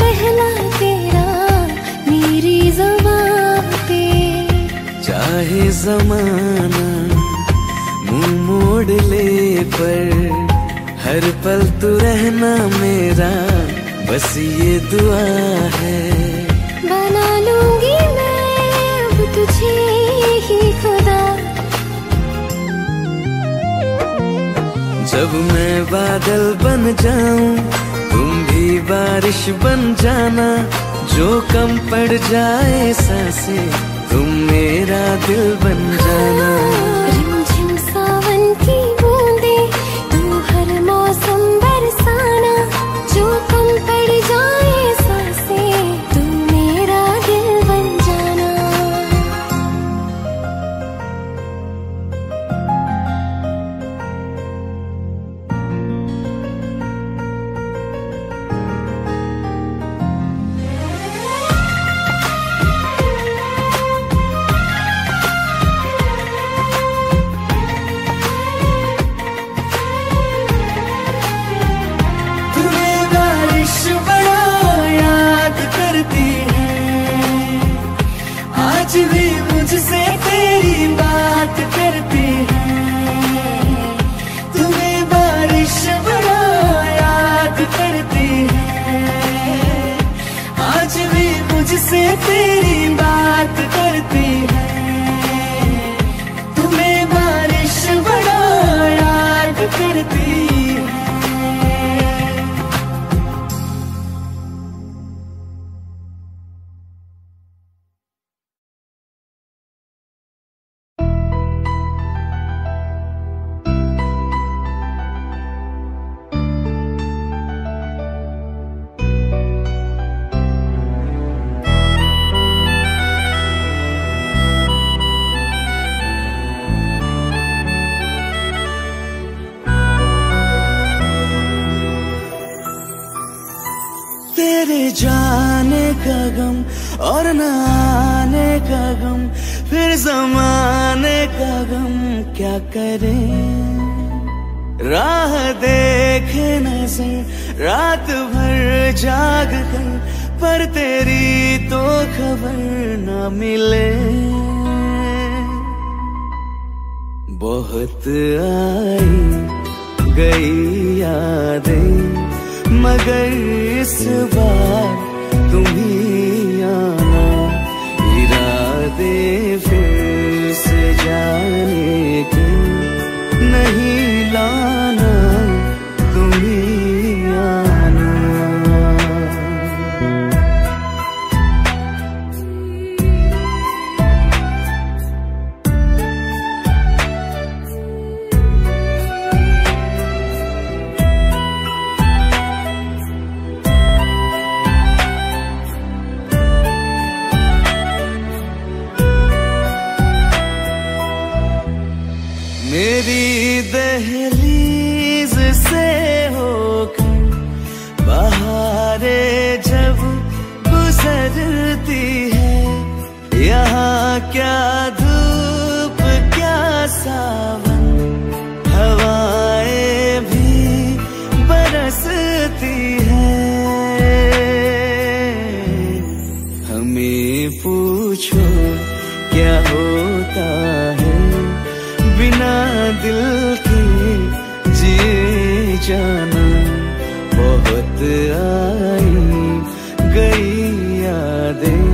पहला तेरा मेरी ज़बान पे। चाहे जमाना मुंह मोड़ ले, पर हर पल तू रहना मेरा, बस ये दुआ है। बना लूंगी मैं अब तुझे ही खुदा। जब मैं बादल बन जाऊं तुम भी बारिश बन जाना, जो कम पड़ जाए सांसें तुम मेरा दिल बन जाना। रिमझिम सावन की बूंदे तू हर मौसम बरसाना, जो कम पड़ जाए सांसें तू मेरा दिल बन जाना। आज भी मुझसे तेरी बात करती है, तुम्हें बारिश बड़ा याद करती है। आज भी मुझसे तेरी बात करती है, तुम्हें बारिश बड़ा याद करती है। तेरे जाने का गम और न आने का गम, फिर ज़माने का गम क्या करें। राह देखे नजर रात भर जाग कर, पर तेरी तो खबर न मिले। बहुत आई गई यादें, मगर इस बार तुम ही आना। इरादे फिर से जाने के नहीं लाना, तुम ही आना। मेरी दहलीज से होकर बहारें जब गुजरती है, यहाँ क्या धूप क्या सावन, हवाएं भी बरसती है। हमें पूछो क्या होता है बिना दिल के जिए जाना। बहुत आई गई यादें,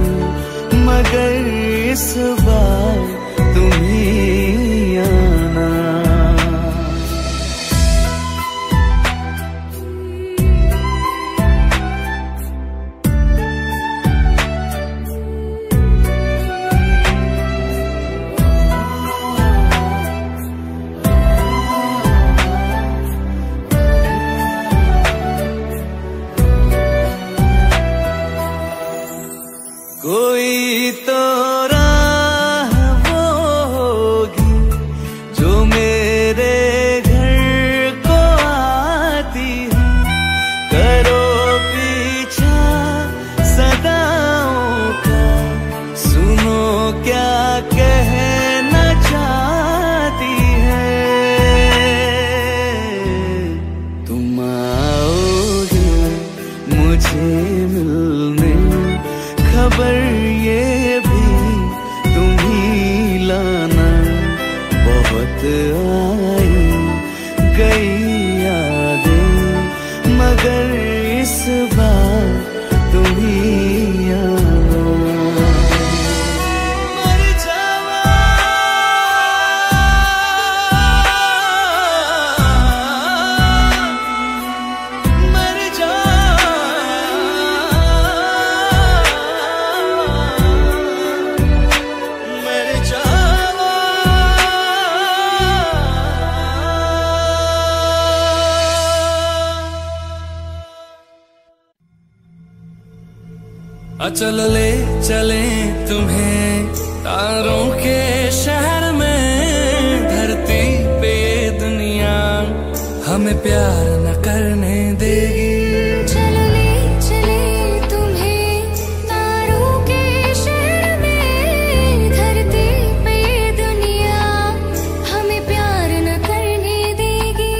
मगर इस बार तुम ही आना। कोई तो राह वो होगी जो मेरे घर को आती है। करो पीछा सदाओं का, सुनो क्या कहना चाहती है। तुम आओगे मुझे मिलने, खबर ये भी तुम ही लाना। बहुत आई गई यादें, मगर इस बार तुम ही आना। चल ले चले तुम्हें तारों के शहर में, धरती पे ये दुनिया हमें प्यार न करने देगी। चल ले चले तुम्हें तारों के शहर में, धरती पे ये दुनिया हमें प्यार न करने देगी।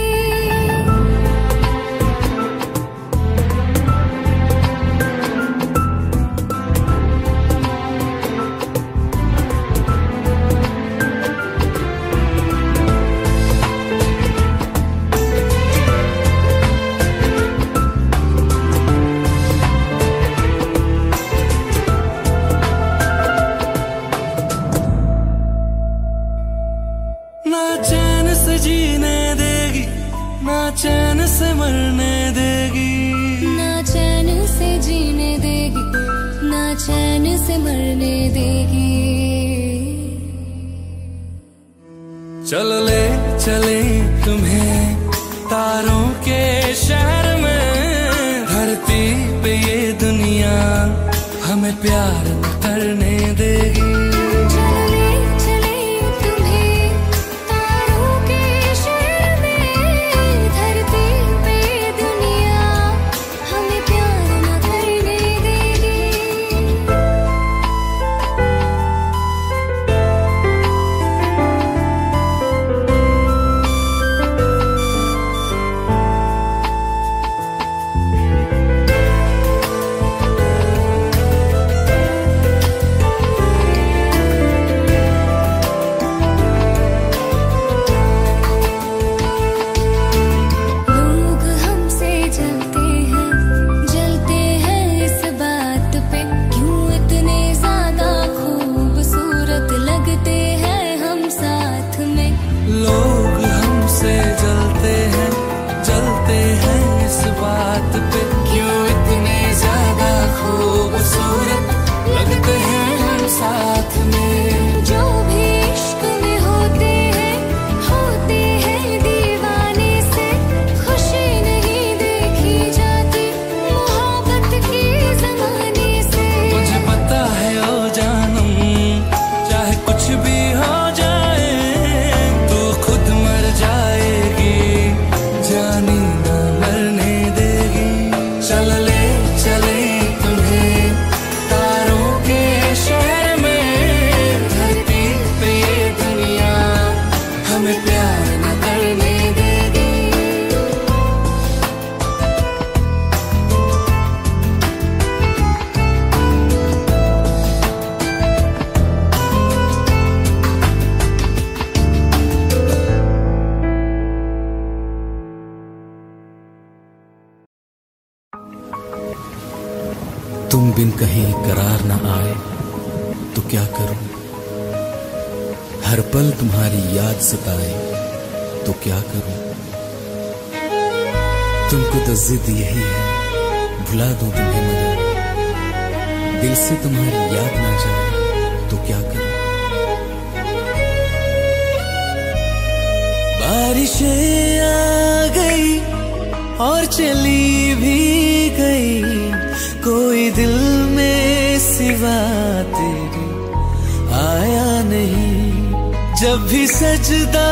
ना चैन से जीने देगी, ना चैन से मरने देगी। ना चैन से जीने देगी, ना चैन से मरने देगी। चल ले चले तुम्हें तारों के शहर में, धरती पे ये दुनिया हमें प्यार न करने देगी। चल ले चले तुम्हें तारों के शहर में, धरती पे ये दुनिया हमें प्यार न करने देगी। तुम बिन कहीं करार न आए तो क्या करूं, हर पल तुम्हारी याद सताए तो क्या करूं। तुमको तो जिद यही है भुला दूं तुम्हें, मगर दिल से तुम्हारी याद ना जाए तो क्या करूं। बारिशें आ गई और चली भी गई, कोई दिल में सिवा तेरे आया नहीं। जब भी सजदा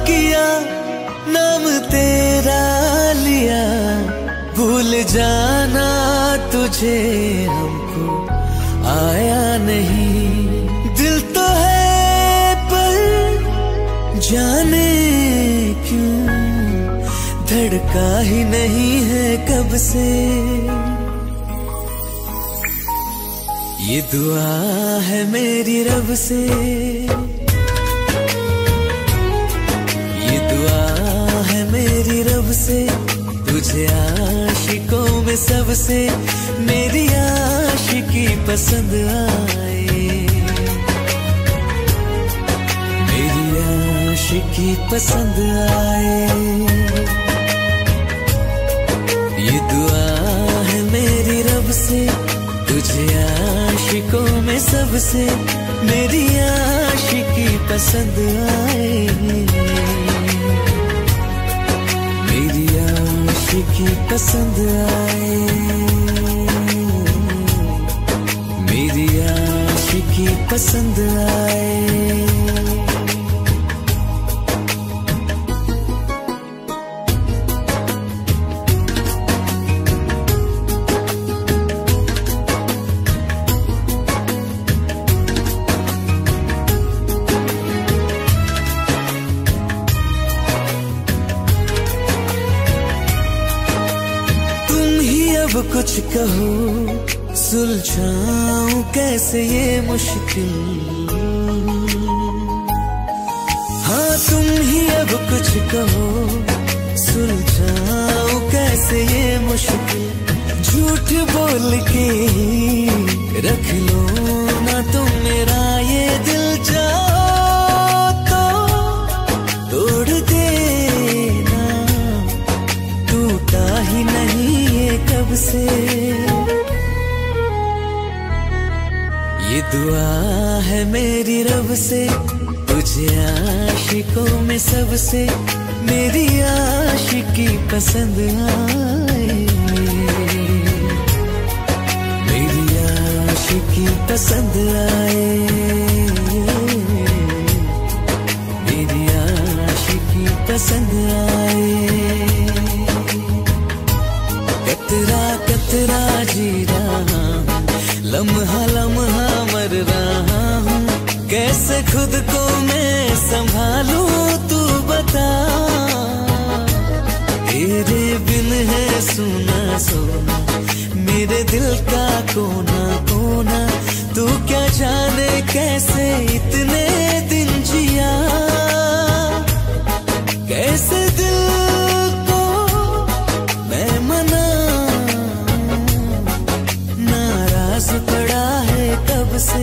किया नाम तेरा लिया, भूल जाना तुझे हमको आया नहीं। दिल तो है पर जाने क्यों धड़का ही नहीं है कब से। ये दुआ है मेरी रब से, ये दुआ है मेरी रब से, तुझे आशिकों में सबसे मेरी आशिकी पसंद आए, मेरी आशिकी पसंद आए। ये दुआ है मेरी रब से, तुझे आशिकों में सबसे मेरी आशिकी पसंद आए, मेरी आशिकी पसंद आए, मेरी आशिकी पसंद आए। कुछ कहो सुलझाऊं कैसे ये मुश्किल, हाँ तुम ही अब कुछ कहो सुलझाऊं कैसे ये मुश्किल। झूठ बोल के रख लो ना तुम मेरा ये दिल, जाओ तो तोड़ देना, टूटा ही नहीं कब से। ये दुआ है मेरी रब से, तुझे आशिकों में सबसे मेरी आशिकी पसंद आए, मेरी आशिकी पसंद आए, मेरी आशिकी पसंद आए। कतरा कतरा जी रहा हूँ, लम्हा लम्हा मर रहा हूँ, कैसे खुद को मैं संभालूं तू बता। तेरे बिन है सुना सोना मेरे दिल का कोना कोना, तू क्या जाने कैसे इतने दिन जिया, कैसे दिल पड़ा है कब से।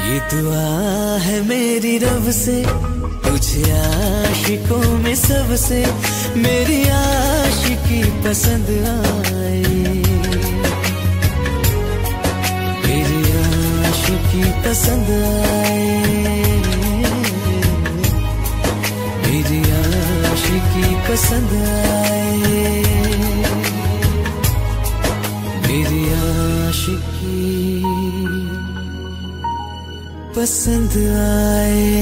ये दुआ है मेरी रब से, तुझे आशिकों में सबसे मेरी आशिकी पसंद आए, मेरी आशिकी पसंद आए, मेरी आशिकी पसंद आए, मेरी आशिकी पसंद आए।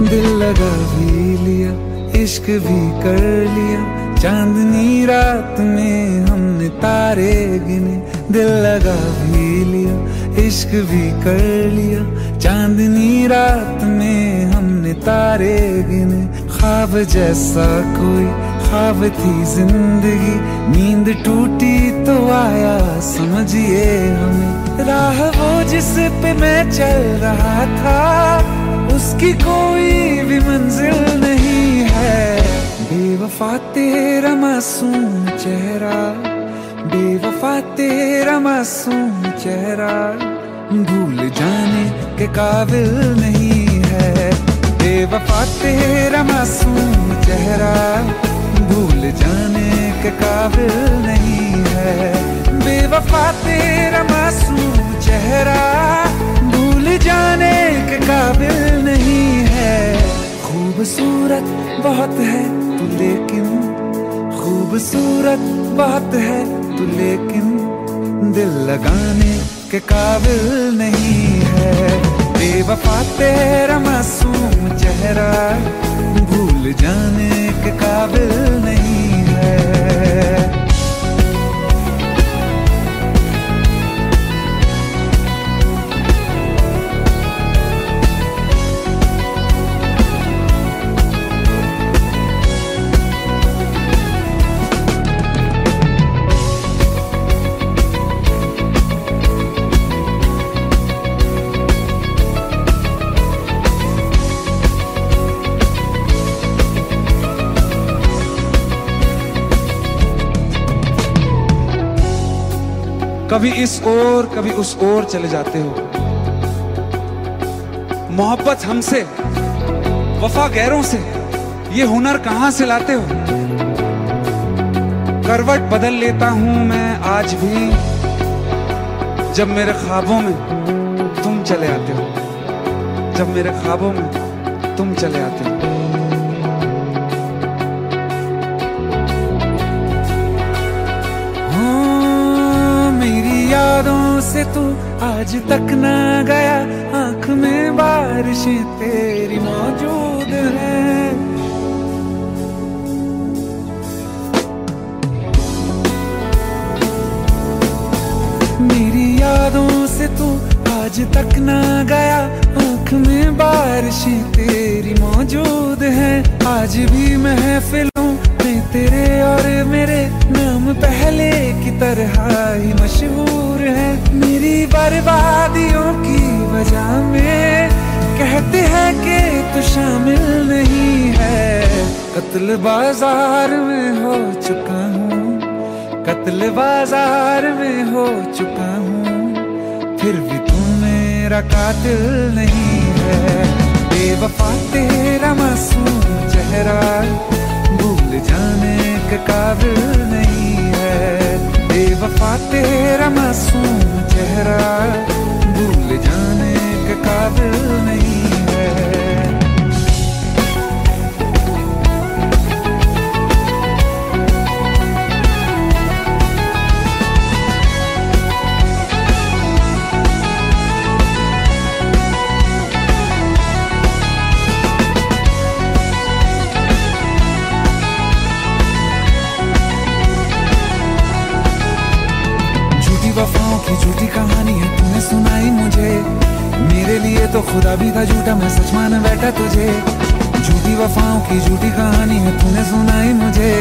दिल लगा भी लिया, इश्क भी कर लिया, चांदनी रात में हमने तारे गिने। दिल लगा भी लिया, इश्क भी कर लिया, चांदनी रात में हमने तारे गिने। ख्वाब जैसा कोई ख्वाब थी जिंदगी, नींद टूटी तो आया समझिए हमें। राह वो जिस पे मैं चल रहा था, उसकी कोई भी मंजिल नहीं है। बेवफा तेरा मासूम चेहरा, बेवफा तेरा मासूम चेहरा, भूल जाने के काबिल नहीं है। बेवफा तेरा मासूम चेहरा, भूल जाने के काबिल नहीं है। बेवफा तेरा मासूम चेहरा, भूल जाने के काबिल नहीं है। खूबसूरत बहुत है तू लेकिन, खूबसूरत बहुत है तू लेकिन, दिल लगाने के काबिल नहीं है। बेवफा तेरा मासूम चेहरा भूल जाने के काबिल नहीं है। कभी इस ओर कभी उस ओर चले जाते हो। मोहब्बत हमसे, वफा गैरों से, ये हुनर कहां से लाते हो? करवट बदल लेता हूं मैं आज भी जब मेरे ख्वाबों में तुम चले आते हो, जब मेरे ख्वाबों में तुम चले आते हो। यादों से तू आज तक ना गया, आंख में बारिशें तेरी मौजूद हैं। मेरी यादों से तू आज तक ना गया, आंख में बारिशें तेरी मौजूद हैं। आज भी महफिलों में तेरे और मेरे नाम पहले की तरह ही मशहूर है। मेरी बर्बादियों की वजह में कहते हैं कि तू शामिल नहीं है। कत्ल बाजार में हो चुका हूँ, कत्ल बाजार में हो चुका हूँ, फिर भी तू मेरा कातिल नहीं है। बेवफा तेरा मासूम चेहरा भूल जाने के काबिल नहीं है। बेवफा तेरा मासूम चेहरा भूल जाने के काबिल नहीं है। वफाओं की झूठी कहानी है तूने सुनाई मुझे, मेरे लिए तो खुदा भी था झूठा, मैं सच मान बैठा तुझे। झूठी वफाओं की झूठी कहानी है तूने सुनाई मुझे,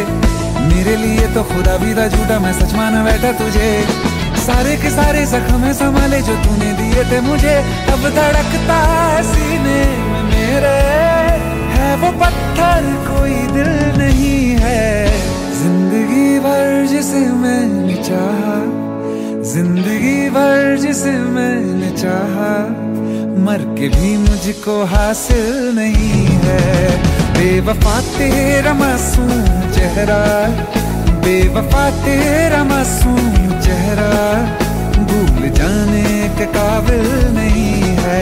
मेरे लिए तो खुदा भी था झूठा, मैं सच मान बैठा तुझे। सारे के सारे जख्म संभाले जो तूने दिए थे मुझे, अब धड़कता है सीने में मेरे, है वो पत्थर कोई दिल नहीं है। जिंदगी भर जिसे मैंने चाहा, जिंदगी भर जिसे मैंने चाहा, मर के भी मुझको हासिल नहीं है। बेवफा तेरा मासूम चेहरा, बेवफा तेरा मासूम चेहरा भूल जाने के काबिल नहीं है।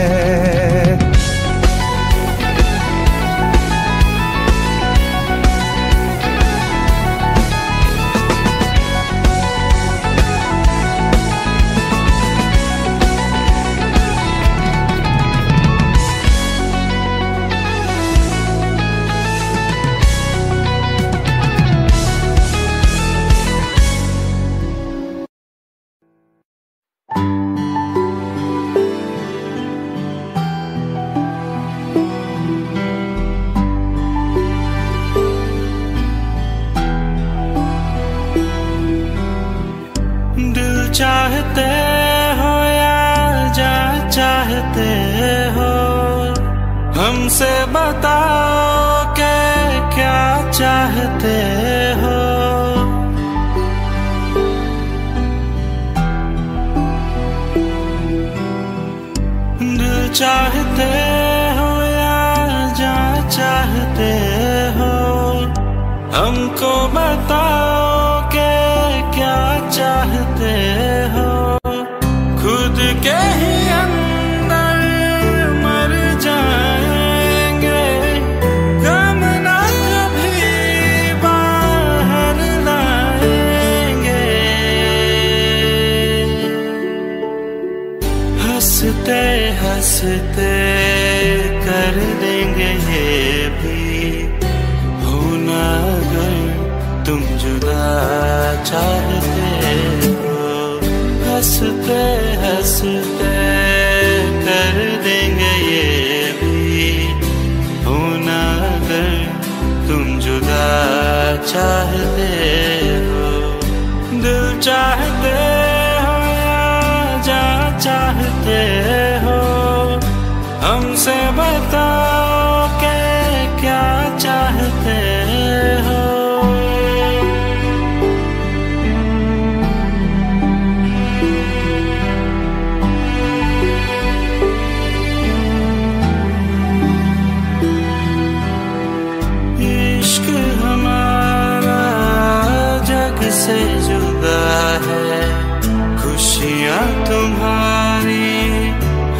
चाहते हो या जा चाहते हो, हमसे बताओ के क्या चाहते हो। दिल चाहते हो या जा चाहते हो, हमको बताओ के क्या चाहते हो। खुद के ही अंदर मर जाएंगे, गम ना कभी बाहर लाएंगे। हंसते कर देंगे ये भी होना अगर तुम जुदा चाहते हो। हंसते हंसते कर देंगे ये भी होना अगर तुम जुदा चाहते हो। दिल चाहते हो या जा चाहते हो, हमसे बताओ कि क्या चाहते हो। इश्क हमारा जग से जुदा है, खुशियाँ तुम्हारी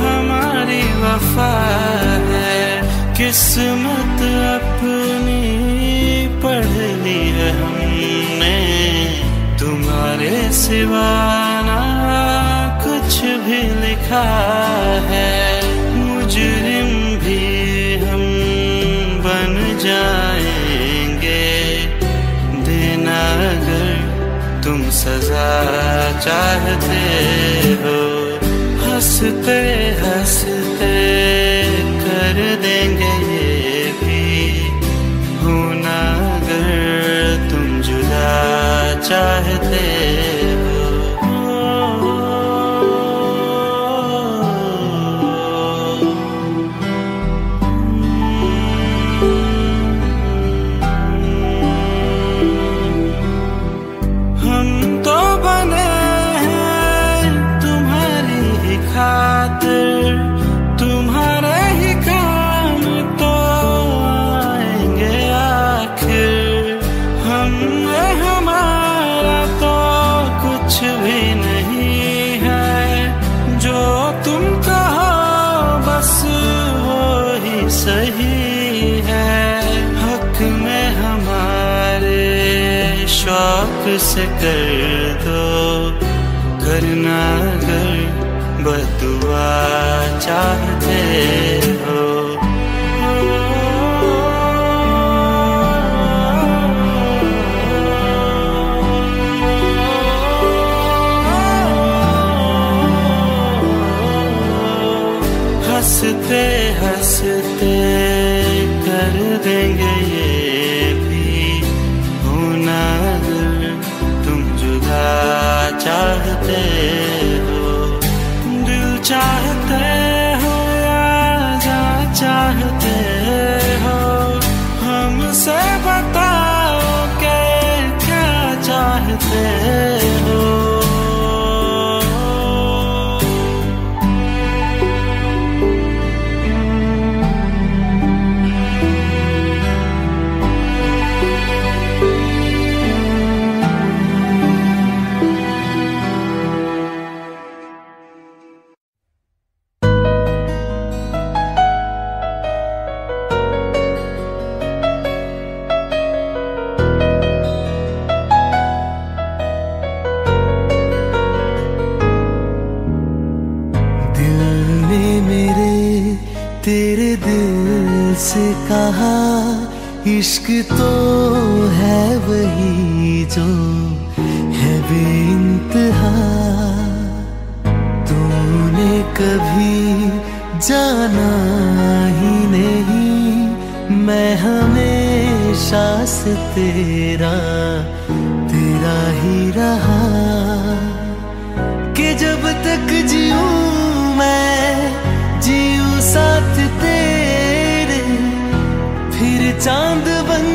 हमारी वफा है। किस्मत अपनी पढ़ ली है हमने, तुम्हारे सिवा ना कुछ भी लिखा है। मुजरिम भी हम बन जाएंगे, देना अगर तुम सजा चाहते हो। हंसते हंसते कर देंगे ये भी होना अगर तुम जुदा चाहते हो। तुम्हारे ही काम तो आएंगे आखिर, हम हमारा तो कुछ भी नहीं है। जो तुम कहो बस वो ही सही है। हक में हमारे शौक से कर दो, करना अगर बदुआ चाहते हो। हंसते हंसते कर देंगे ये भी होना अगर तुम जुदा चाहते हो। चाहते हो या जा चाहते हो, हमसे बताओ कि क्या चाहते हो। तेरे दिल से कहा इश्क तो है वही जो है बेइंतहा। तूने कभी जाना ही नहीं, मैं हमेशा से तेरा ही रहा। कि जब तक जीऊं मैं जीऊं साथ तेरे, फिर चांद बन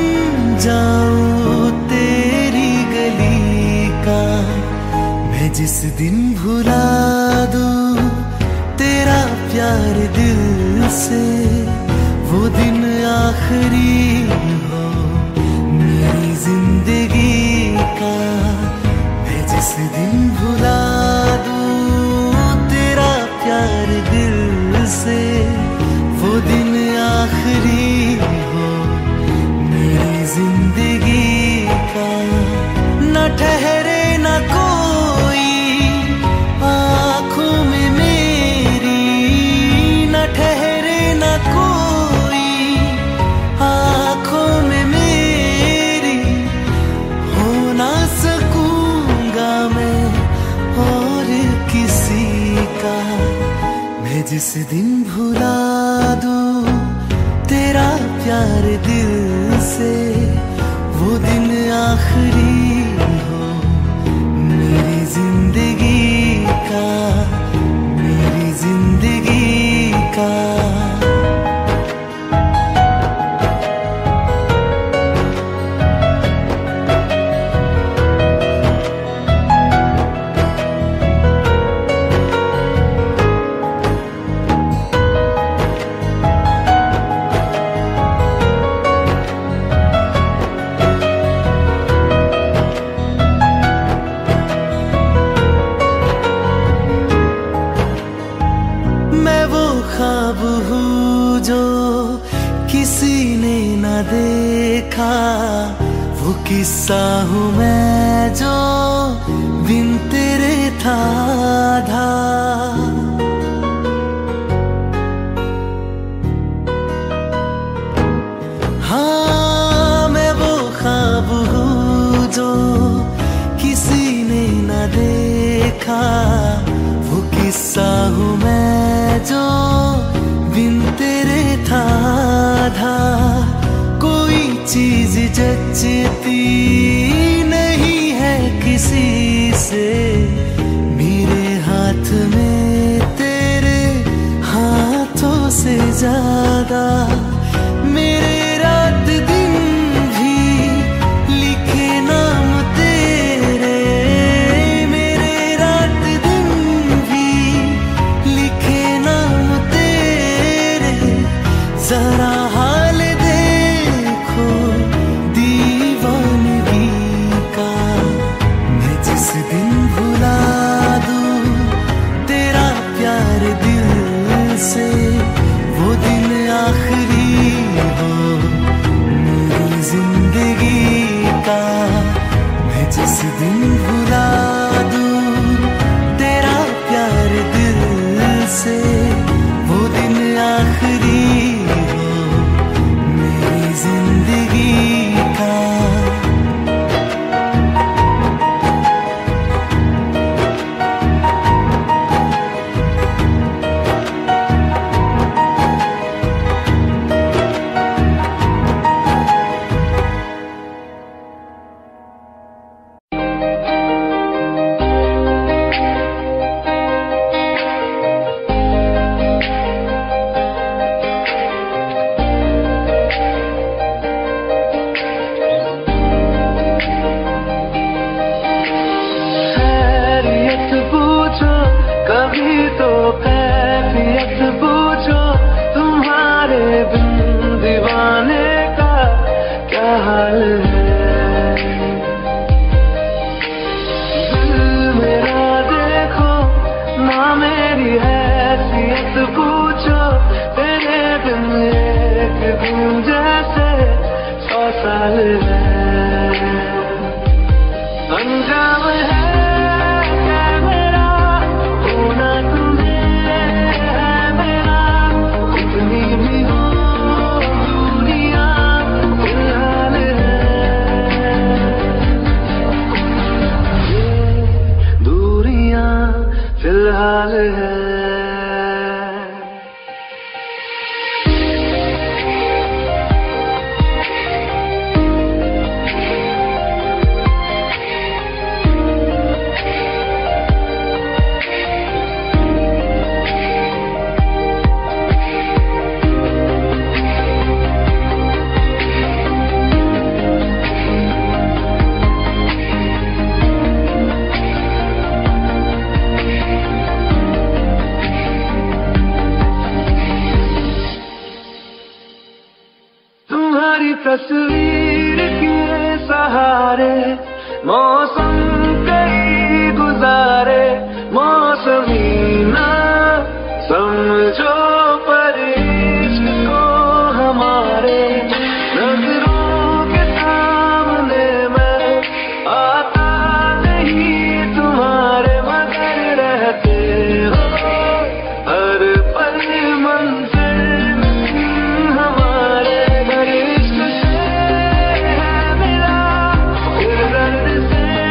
जाऊं तेरी गली का। मैं जिस दिन भुला दूं तेरा प्यार दिल से, वो दिन आखिरी हो मेरी जिंदगी का। मैं जिस दिन भुला दूं तेरा प्यार दिल से, वो दिन आखिरी हो मेरी जिंदगी का। न ठहरे न कोई आँखों में मेरी, जिस दिन भुला दूं तेरा प्यार दिल से, वो दिन आखिरी हो मेरी जिंदगी का, मेरी जिंदगी का। ख्वाब हूँ जो किसी ने न देखा, वो किस्सा हूँ मैं जो बिन तेरे था आधा। हाँ मैं वो ख्वाब हूँ जो किसी ने न देखा, वो किस्सा हूँ मैं जो बिन तेरे था आधा। कोई चीज जचती नहीं है किसी से, मेरे हाथ में तेरे हाथों से ज्यादा। मेरे रात दिन भी लिखे नाम तेरे, मेरे रात दिन भी लिखे नाम तेरे। जरा हाल देखो दीवानगी का, मैं जिस दिन भुला दूं तेरा प्यार दिल से, वो दिन आखिरी हो मेरी जिंदगी का। मैं जिस दिन भुला दूं तेरा प्यार दिल से, वो दिन आखिरी हो मेरी जिंदगी का। तस्वीर के सहारे मौसम कई गुजारे, मौसमी ना समझो पर इश्क को हमारे। नजरों के सामने मैं आता नहीं तुम्हारे, मगर रहते हो हर पल मंजिल हमारे। घर इश्क से है मिला फिर दर्द से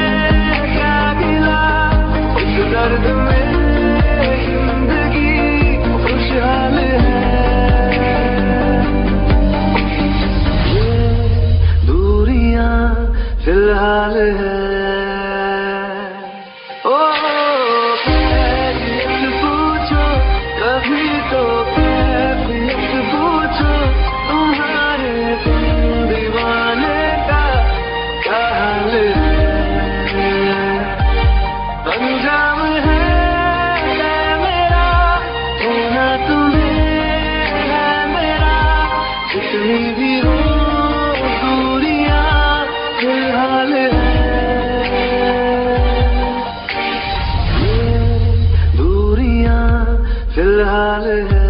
हाल है।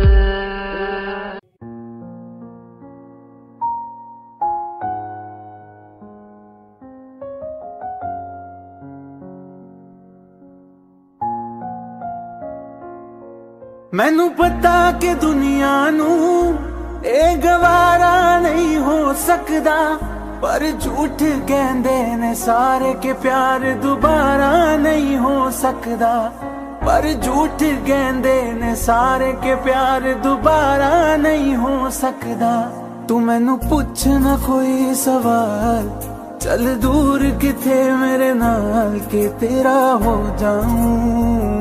मैनू पता कि दुनिया नू ए गवारा नहीं हो सकदा, पर झूठ कहंदे ने सारे के प्यार दोबारा नहीं हो सकदा, पर झूठ कहंदे ने सारे के प्यार दोबारा नहीं हो सकदा। तू मैनू पुछ ना कोई सवाल, चल दूर किथे मेरे नाल के तेरा हो जाऊं।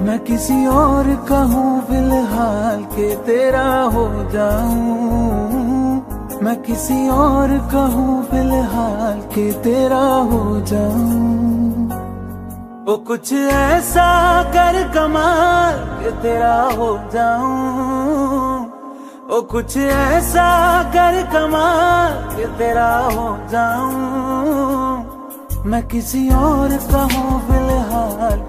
मैं किसी और का हूँ फिलहाल के तेरा हो जाऊं। मैं किसी और का हूँ फिलहाल के तेरा हो जाऊं। वो कुछ ऐसा कर कमाल के तेरा हो जाऊं। वो कुछ ऐसा कर कमाल के तेरा हो जाऊं। मैं किसी और का हूँ फिलहाल,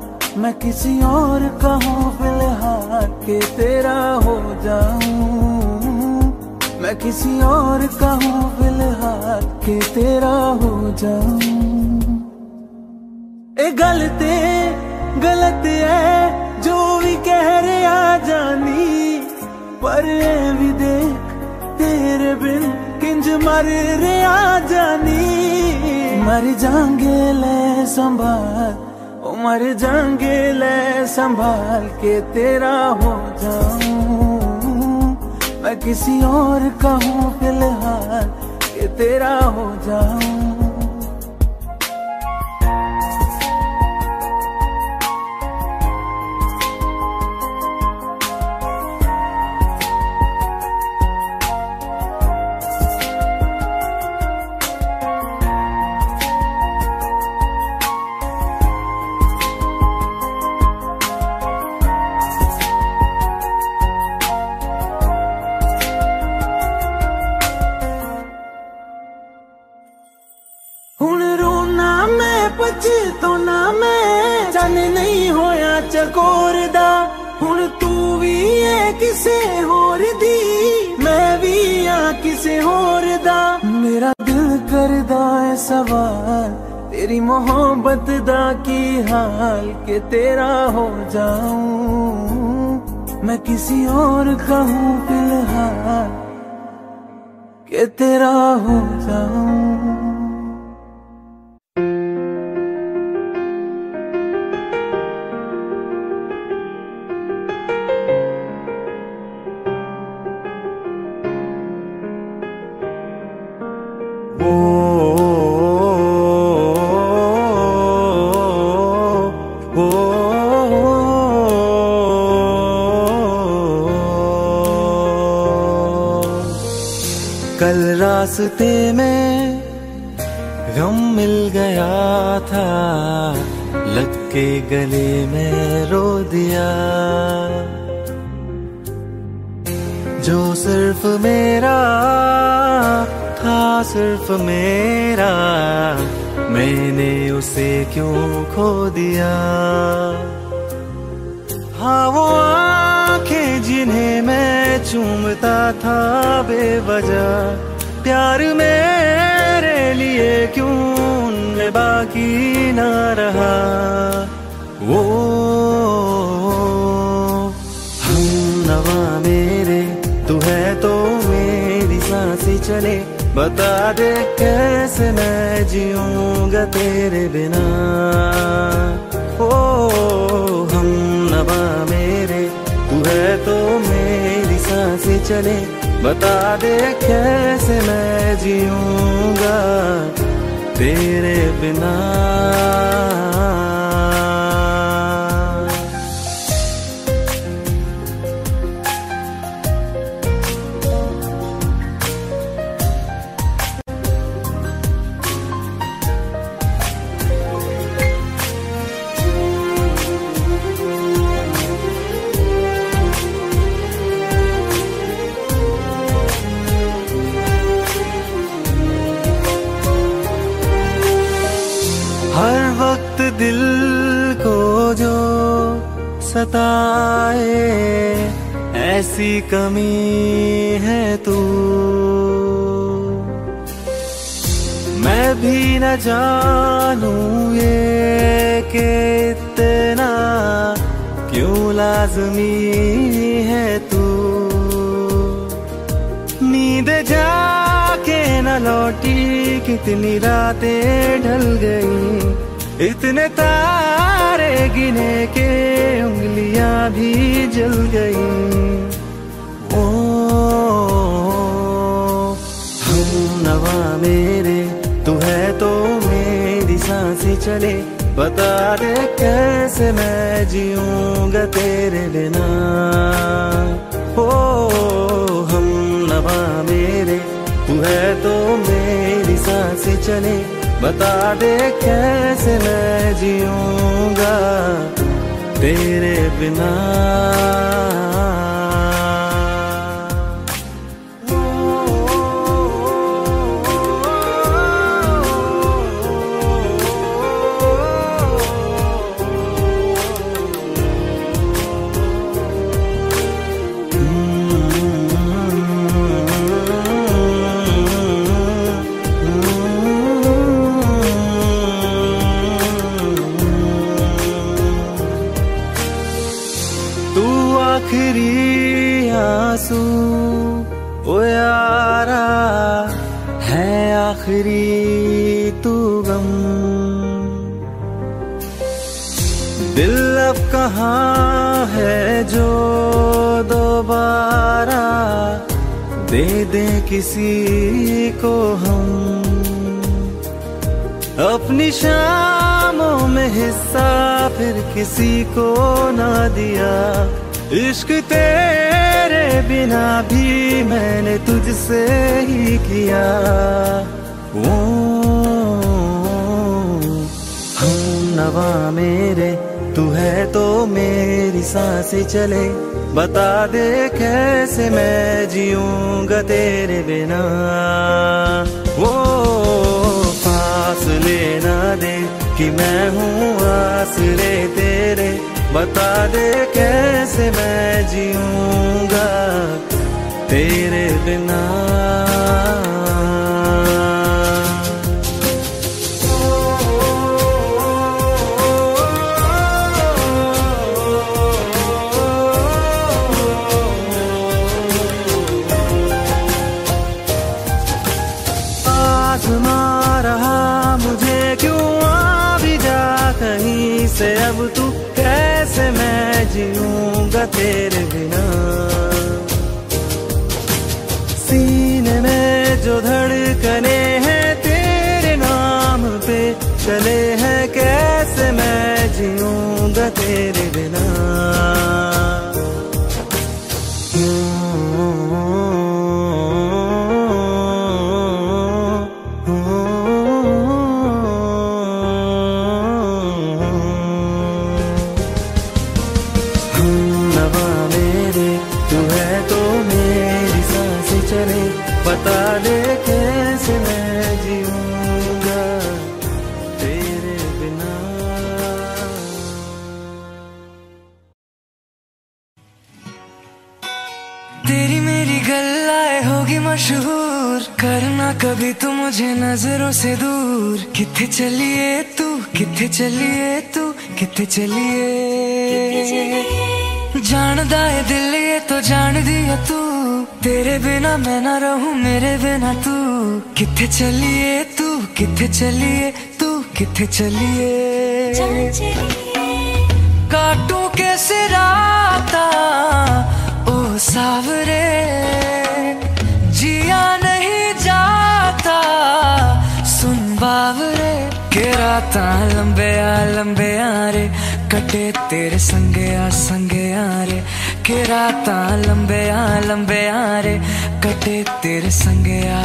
मैं किसी और का हूँ फिलहाल के तेरा हो जाऊं। मैं किसी और का हूँ फिलहाल के तेरा हो जाऊं। ए गलत है जो भी कह रहे आ जानी, पर ए भी देख तेरे बिन किंज मर रहे आ जानी। मर जाएंगे ले संभाल, ओ मर जाएंगे ले संभाल के तेरा हो जाऊं। मैं किसी और का हूँ फिलहाल के तेरा हो जाऊं। तो ना मैं जाने नहीं होया चकोर दा, हुण तू भी है किसे होर दी, मैं भी आ किसे होर दा। मेरा दिल करदा है सवाल, तेरी मोहब्बत दा की हाल के तेरा हो जाऊं। मैं किसी और का हूँ फिलहाल के तेरा हो जाऊं। कल रास्ते में गम मिल गया था, लग के गले में रो दिया। जो सिर्फ मेरा था सिर्फ मेरा, मैंने उसे क्यों खो दिया। हाँ वो आंखें जिन्हें मैं चूमता था बेवजह, प्यार मेरे लिए क्यों उनमें बाकी ना रहा। वो हमनवा मेरे तू है तो मेरी सांसें चले, बता दे कैसे मैं जीऊंगा तेरे बिना। ओ हमनवा मेरे तू है तो मेरी सांसें चले, बता दे कैसे मैं जीऊंगा तेरे बिना। हर वक्त दिल सताए, ऐसी कमी है तू। मैं भी न जानूं ये कि इतना क्यों लाज़मी है तू। नींद जाके न लौटी, कितनी रातें ढल गई, इतने तारे गिने के उंगलियां भी जल गई। ओ हम नवा मेरे, तू है तो मेरी सांसें चले, बता दे कैसे मैं जीऊंगा तेरे बिना। ओ हम नवा मेरे, तू है तो मेरी सांसें चले, बता दे कैसे मैं जीऊंगा तेरे बिना। आखिरी आंसू ओ यारा है, आखिरी तू गम। दिल अब कहाँ है जो दोबारा दे दे किसी को हम। अपनी शामों में हिस्सा फिर किसी को ना दिया, इश्क तेरे बिना भी मैंने तुझसे ही किया। ओ हम नवा मेरे, तू है तो मेरी सांसें चले, बता दे कैसे मैं जीऊंगा तेरे बिना। वो फासले ना दे कि मैं हूँ आसरे तेरे, बता दे कैसे मैं जीऊंगा तेरे बिना। आज़मा रहा मुझे क्यों, आ भी जा कहीं से अब तू, कैसे मैं जीऊंगा तेरे बिना। सीने में जो धड़कने हैं तेरे नाम पे चले हैं, कैसे मैं जीऊंगा तेरे बिना। बता दे कैसे मैं जीऊंगा तेरे बिना। तेरी मेरी गल्लाए होगी मशहूर, करना कभी तू मुझे नजरों से दूर। किथे चलिए तू, किथे चलिए तू, किथे चलिए। जानदा है दिल ये तो जान दिया तू, तेरे बिना मैं ना रहूं मेरे बिना तू। किथे चलिए तू, किथे चलिए तू, किथे चलिए। काटू कैसे राता ओ सावरे, जिया नहीं जाता सुन बावरे। के राता लंबे आ रे, कटे तेरे संगे आ रे। के राता लंबे आ रे, कटे तेरे संगे आ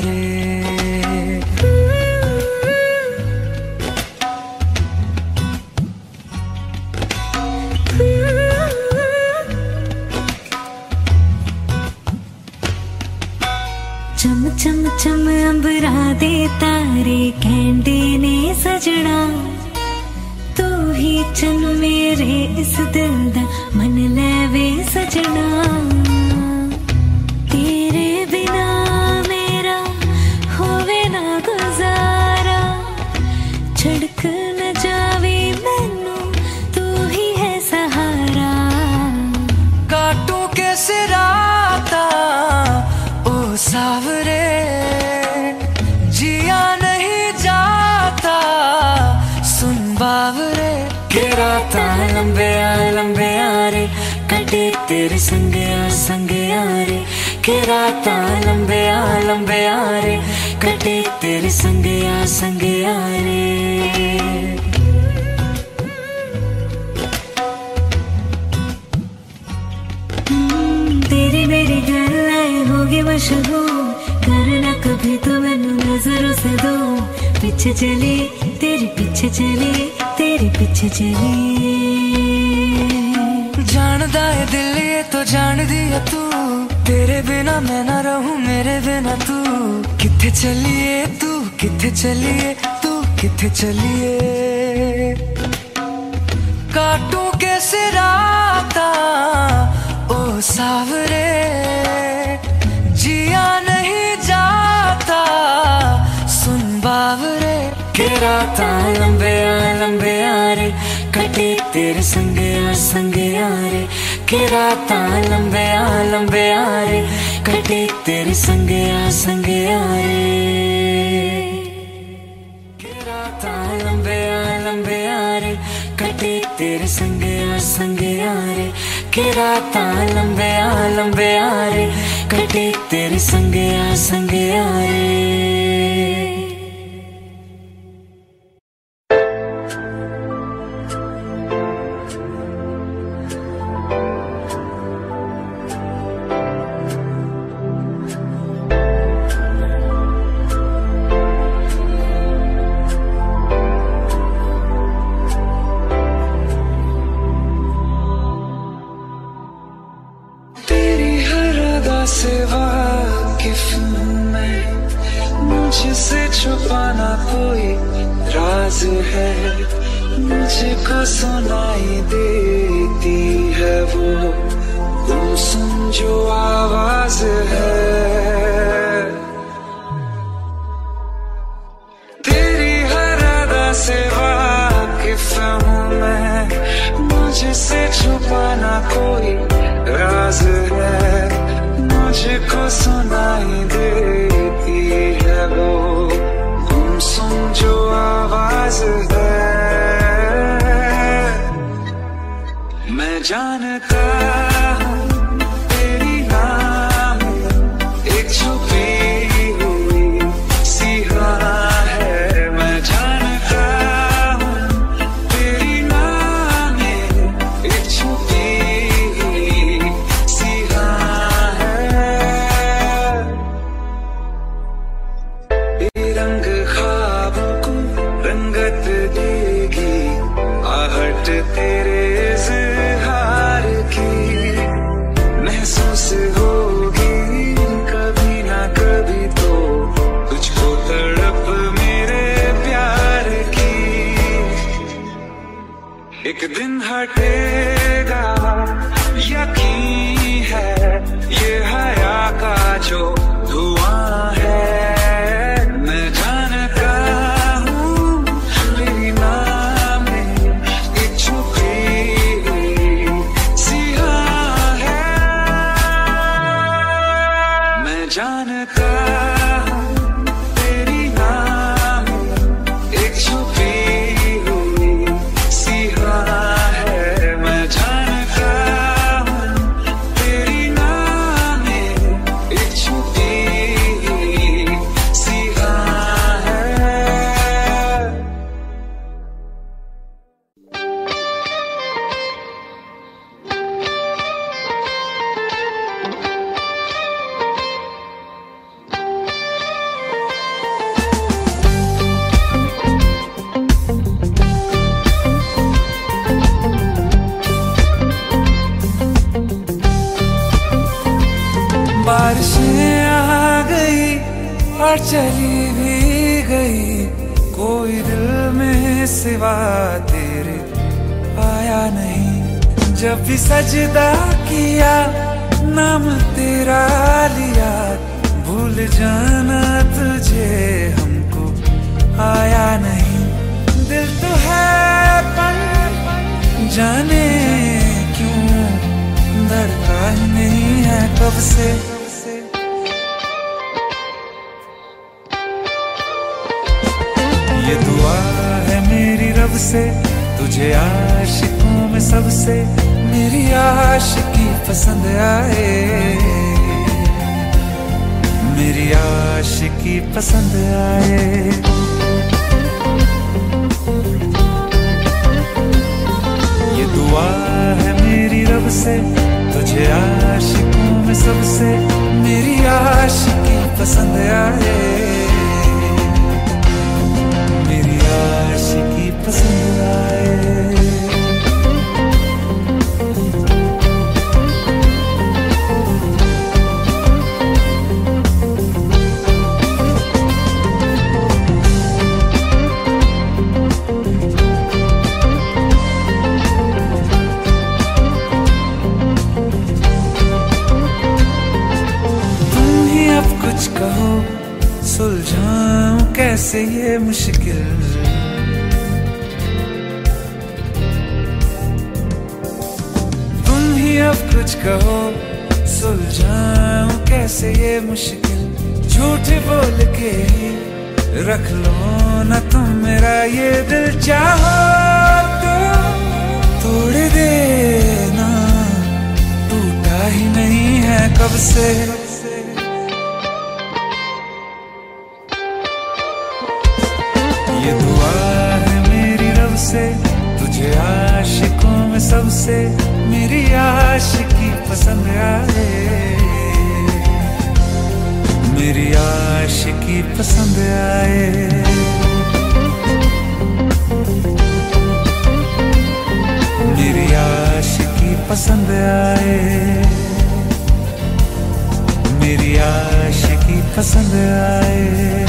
रे। चम चम चम अंबरा दे तारे कहंदे ने सजना, तू ही वचन मेरे इस दिल दा मन ले वे सजना, तेरे बिना मेरा होवे ना गुजारा, छड़क न जावे मैनू तू ही है सहारा। काटू कैसे राता ओ सावरे, जिया नहीं जाता सुन बावरे, के राता लंबे रे कटे तेरे संगे रे, के राता लंबे रे कटे तेरे संगे रे। तेरी मेरी गल्लाएं होगी मशहूर, करना कभी तो मैनू नजरों से दो, पीछे चले तेरे पीछे चले तेरे पीछे चले। जानदा है दिल ये तो जान दिया तू, तेरे बिना मैं ना रहूं मेरे बिना तू, किथे चलिए तू किथे चलिए तू किथे चलिए। काटू कैसे राता ओ सावरे, जिया नहीं जाता सुन बावरे, के राता लंबे रे कटे तेरे संगे रे, के राता लंबे रे कटे तेरे संगे रे, के राता लंबे रे कटे तेरे संगे रे, के राता लंबे रे कटे तेरे संगे रे। से वाकिफ मैं, मुझसे छुपाना कोई राज है, मुझको सुनाई देती है वो गुमसुम जो आवाज है। तेरी हर अदा से वाकिफ हूँ मैं, मुझसे छुपाना कोई राज है, मुझको सुनाई देती है वो गुमसुम जो आवाज है। मैं जानता हूँ तेरी नाम एक छुपी हुई सी राह है, मैं जानता हूँ तेरी नाम एक छुपी हुई सी राह है। रंग ख्वाबों को रंगत देगी आहट तेरे इज़हार की, महसूस होगी कभी ना कभी तो तुझको तड़प मेरे प्यार की। एक दिन हटेगा यकीन है ये हया का जो धुआं है, मैं जानता हूँ तेरी नाम एक छुपी हुई सी राह है। मैं जानता हूँ तेरी नाम एक छुपी हुई सी राह है, मैं जानता हूँ तेरी नाम एक छुपी हुई सी राह है। बारिशें आ गई और चली भी गई, कोई दिल में सिवा तेरे जब भी सजदा किया नाम तेरा लिया, भूल जाना तुझे हमको आया नहीं। दिल तो है पर जाने क्यों धड़का ही नहीं है कब से। ये दुआ है मेरी रब से, तुझे आशिकों में सबसे मेरी आशिकी पसंद आए, मेरी आशिकी पसंद आए। ये दुआ है मेरी रब से, तुझे आशिकों में सबसे मेरी आशिकी पसंद आए, मेरी आशिकी पसंद आए। कहो सुलझाऊं कैसे ये मुश्किल, तुम ही अब कुछ कहो सुलझाऊं कैसे ये मुश्किल। झूठ बोल के ही रख लो ना तुम मेरा ये दिल, चाहो तो तोड़ देना, टूटा ही नहीं है कब से। ये दुआ है मेरी रब से, तुझे आशिकों में सबसे मेरी आशिकी पसंद आए, मेरी आशिकी पसंद आए। मेरी आशिकी पसंद आए, मेरी आशिकी पसंद आए।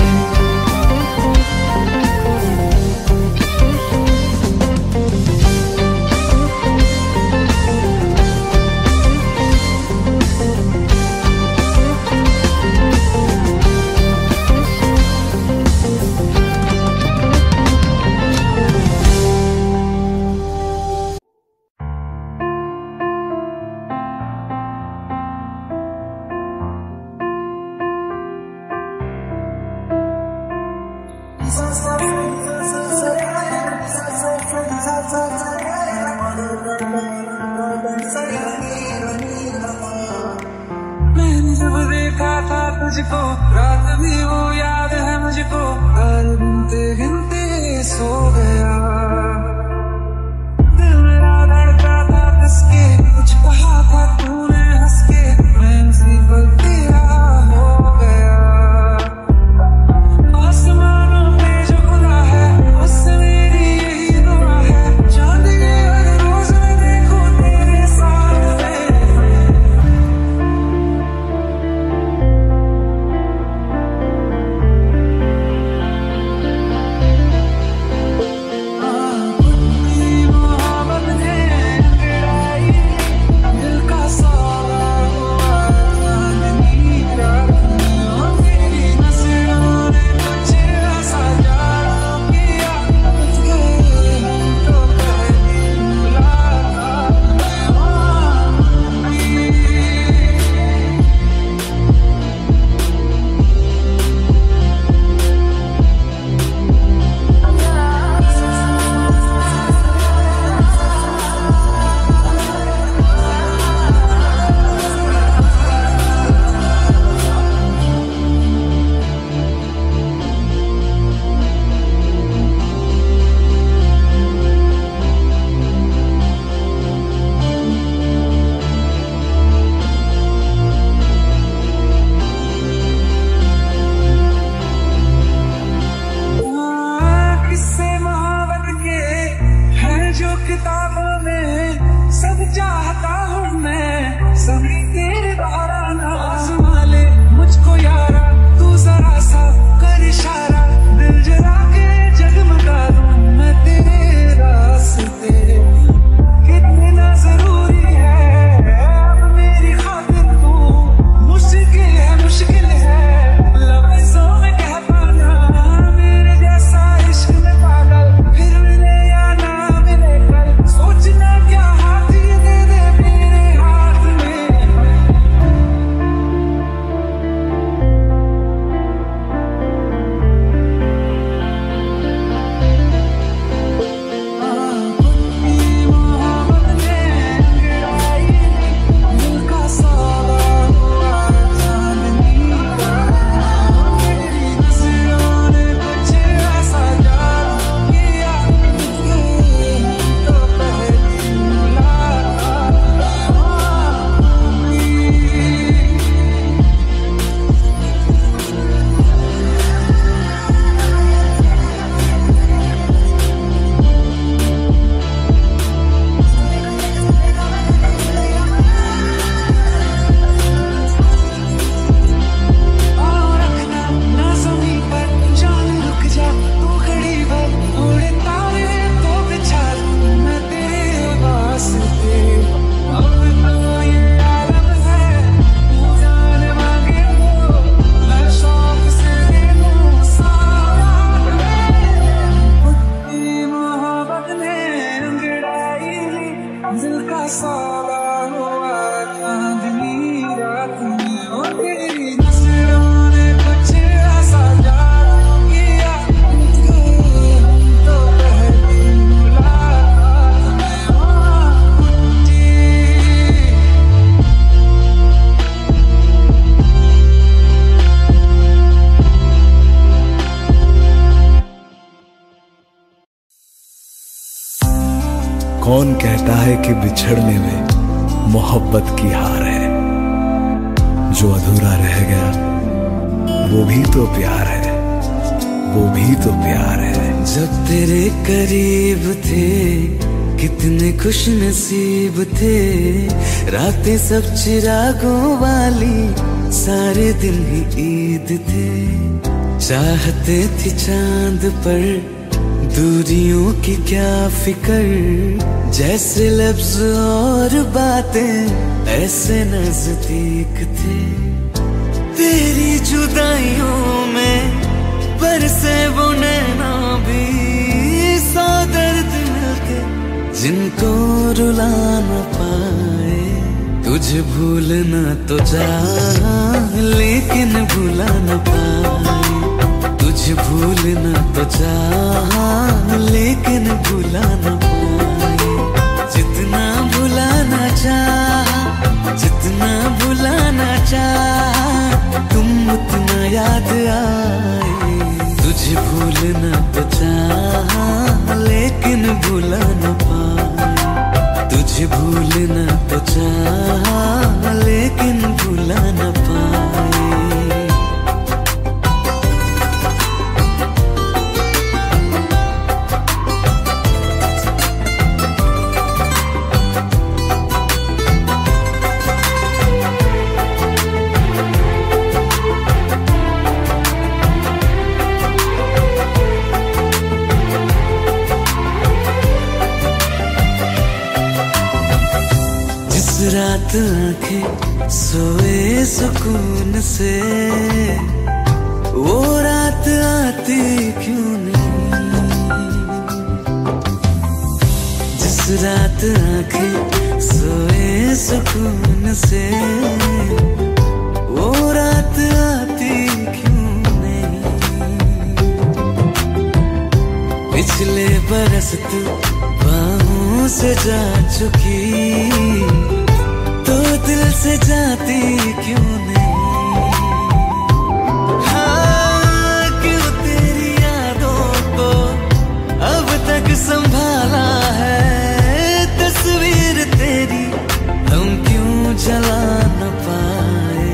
मैंने जब देखा था तुझको, रात भी वो याद है मुझको, हर गिनते गिनते सो गया। दिल मेरा धड़का था किसके, कुछ कहा था तूने हंस के, मैं उसी पल तेरा हो गया। आसमानों पे जो खुदा है उससे मेरी यही दुआ है, चांद के हर रोज मैं देखूं तेरे साथ में। साला हुआ चांदनी रात में, ओ तेरी नजरों ने कुछ ऐसा जादू किया, हम तो पहली मुलाकात में जी। कौन कहता है कि बिछड़ने में मोहब्बत की हार है, जो अधूरा रह गया वो भी तो प्यार है, वो भी तो प्यार है। जब तेरे करीब थे कितने खुश नसीब थे, रातें सब चिरागों वाली, सारे दिन ही ईद थे। चाहते थे चांद पर दूरियों की क्या फिकर, जैसे लफ्ज और बातें ऐसे नजदीक थे। तेरी जुदाइयों में बरसे वो नैना भी, सौ दर्द मिलके जिनको रुला न पाए। तुझे भूलना तो चाह लेकिन भुला न पाए, तुझे भूलना तो चाह लेकिन भुला न पाए। जितना भुलाना चाह, जितना भुलाना चाह, तुम उतना याद आए। तुझे भूलना तो चाह लेकिन भुला न पाए, तुझे भूलना तो चाह लेकिन भुला न पाए। रात आंखें सोए सुकून से, वो रात आती क्यों नहीं। जिस रात आंखें सोए सुकून से, वो रात आती क्यों नहीं। पिछले बरस तू बाहों से जा चुकी, तो दिल से जाती क्यों नहीं। हाँ, क्यों तेरी यादों को अब तक संभाला है, तस्वीर तेरी हम क्यों जला न पाए।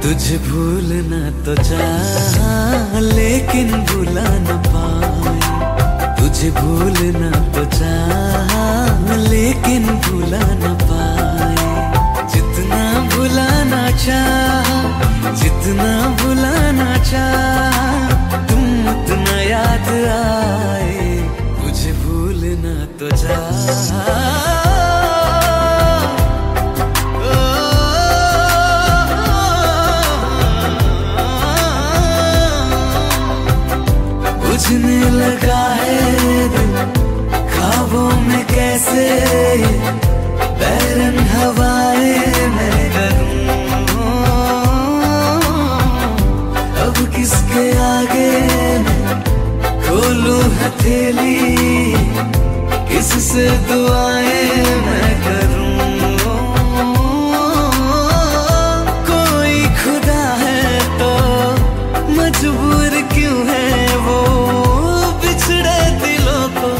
तुझे भूलना तो चाह लेकिन भुला न पाए, तुझे भूलना तो चाह लेकिन भुला न पाए। जितना भुलाना चाह, जितना भुलाना चाह, तुम उतना याद आए। मुझे भूलना तो चाह, बुझने लगा है दिल ख्वाबों में कैसे, बैरन हवाएं मैं करूं। अब किसके आगे मैं खोलूं हथेली, किससे दुआएं मैं करूं। कोई खुदा है तो मजबूर क्यों है वो, बिछड़े दिलों को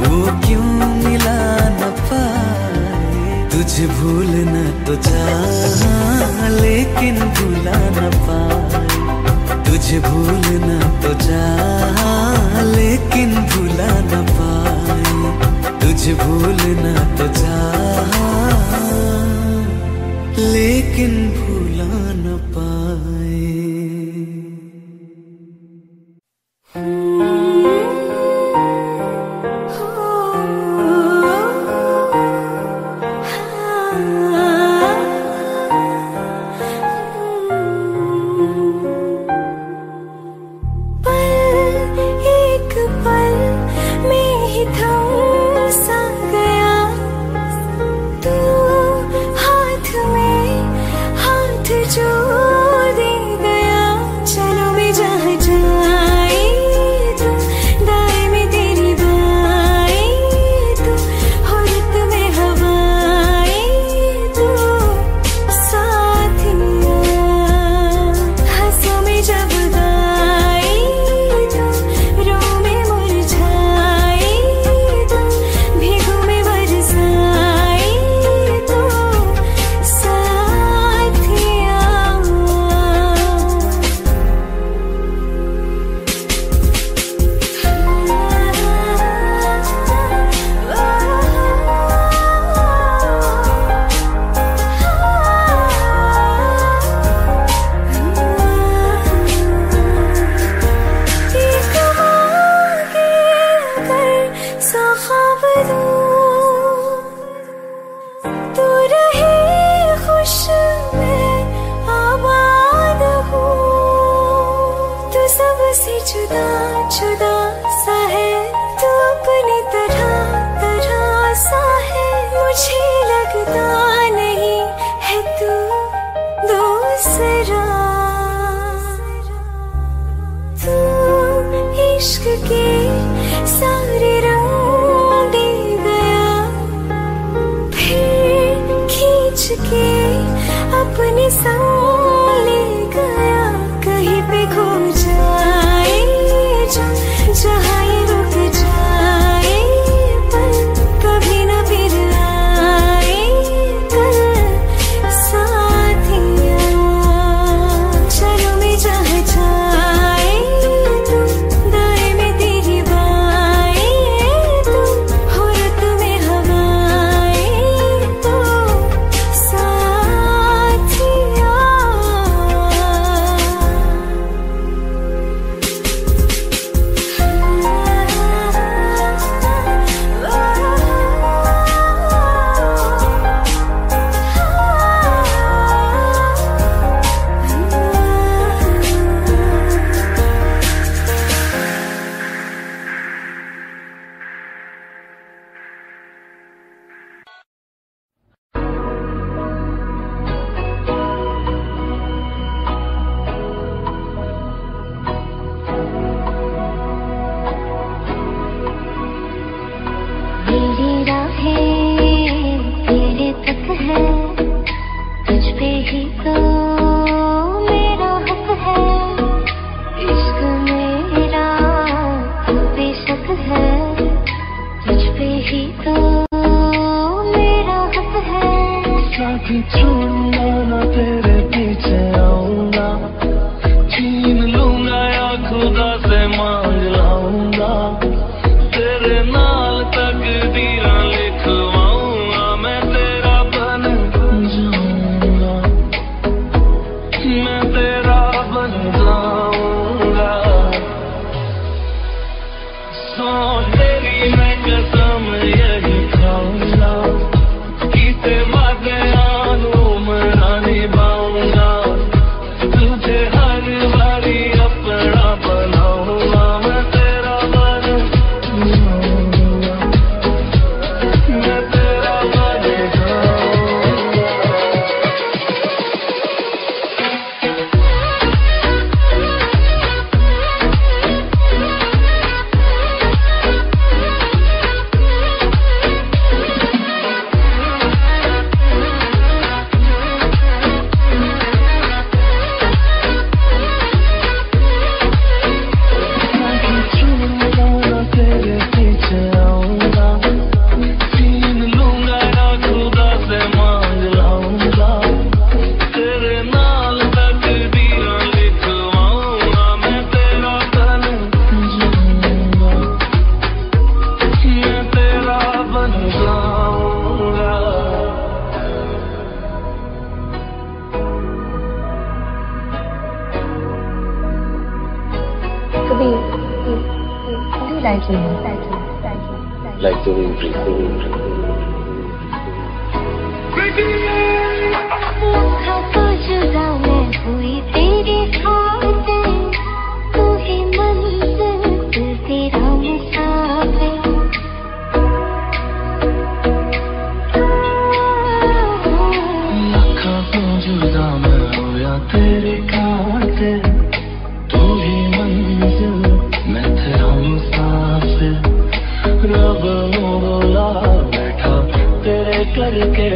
वो क्यों मिला न पाए। तुझे भूलना तो चाह लेकिन भुला न पाए, तुझे भूलना तो चाह लेकिन भुला न पाए, तुझे भूलना तो चाह लेकिन भुला न पाए। पल में ही थम सा गया तू। जुदा जुदा सा है तू अपनी तरह तरह सा है मुझे लगता नहीं है तू दूसरा तू इश्क के सारे रंग दे गया फिर खींच के अपने संग ले गया कहीं पे खो जाए जहाँ ये रुक जाए पर कभी न फिर आए कल साथिया चलो मैं जहाँ जाए तू दाएं में तेरी बाएं तू हो रत में हवाएं तो साथिया मेरी राहें तेरे तक है तुझ पे ही तो मेरा हक है इश्क मेरा तू बेशक है तुझ पे ही तो मेरा हक है साथी छोड़ूंगा ना तेरे पीछे आऊंगा छीन लूंगा या खुदा से मांग लाऊंगा तेरे नाल तकदीरां लिखवाऊंगा मैं तेरा बन जाऊंगा मैं तेरा बन जाऊंगा सो तेरी मैं कसम यही खाऊंगा कीते वादे आनू मना निभाऊंगा तुझे हर बारी अपना बनाऊंगा मैं तेरा बन जाऊंगा मैं तेरा बन जाऊंगा तेरे पीछे आऊंगा छीन लूंगा या खुदा से मांग लाऊंगा तेरे नाल तकदीरां लिखवाऊंगा मैं तेरा बन जाऊंगा मैं तेरा बन जाऊंगा Like the wind breathes. था तो जुदा मैं हुई तेरी खातिर तू ही मंजिल तेरा मुसाफिर लाखों तो जुदा मैं होया तेरे खातिर तू ही मंजिल मैं तेरा मुसाफिर रब नू बोला बैठा तेरे करके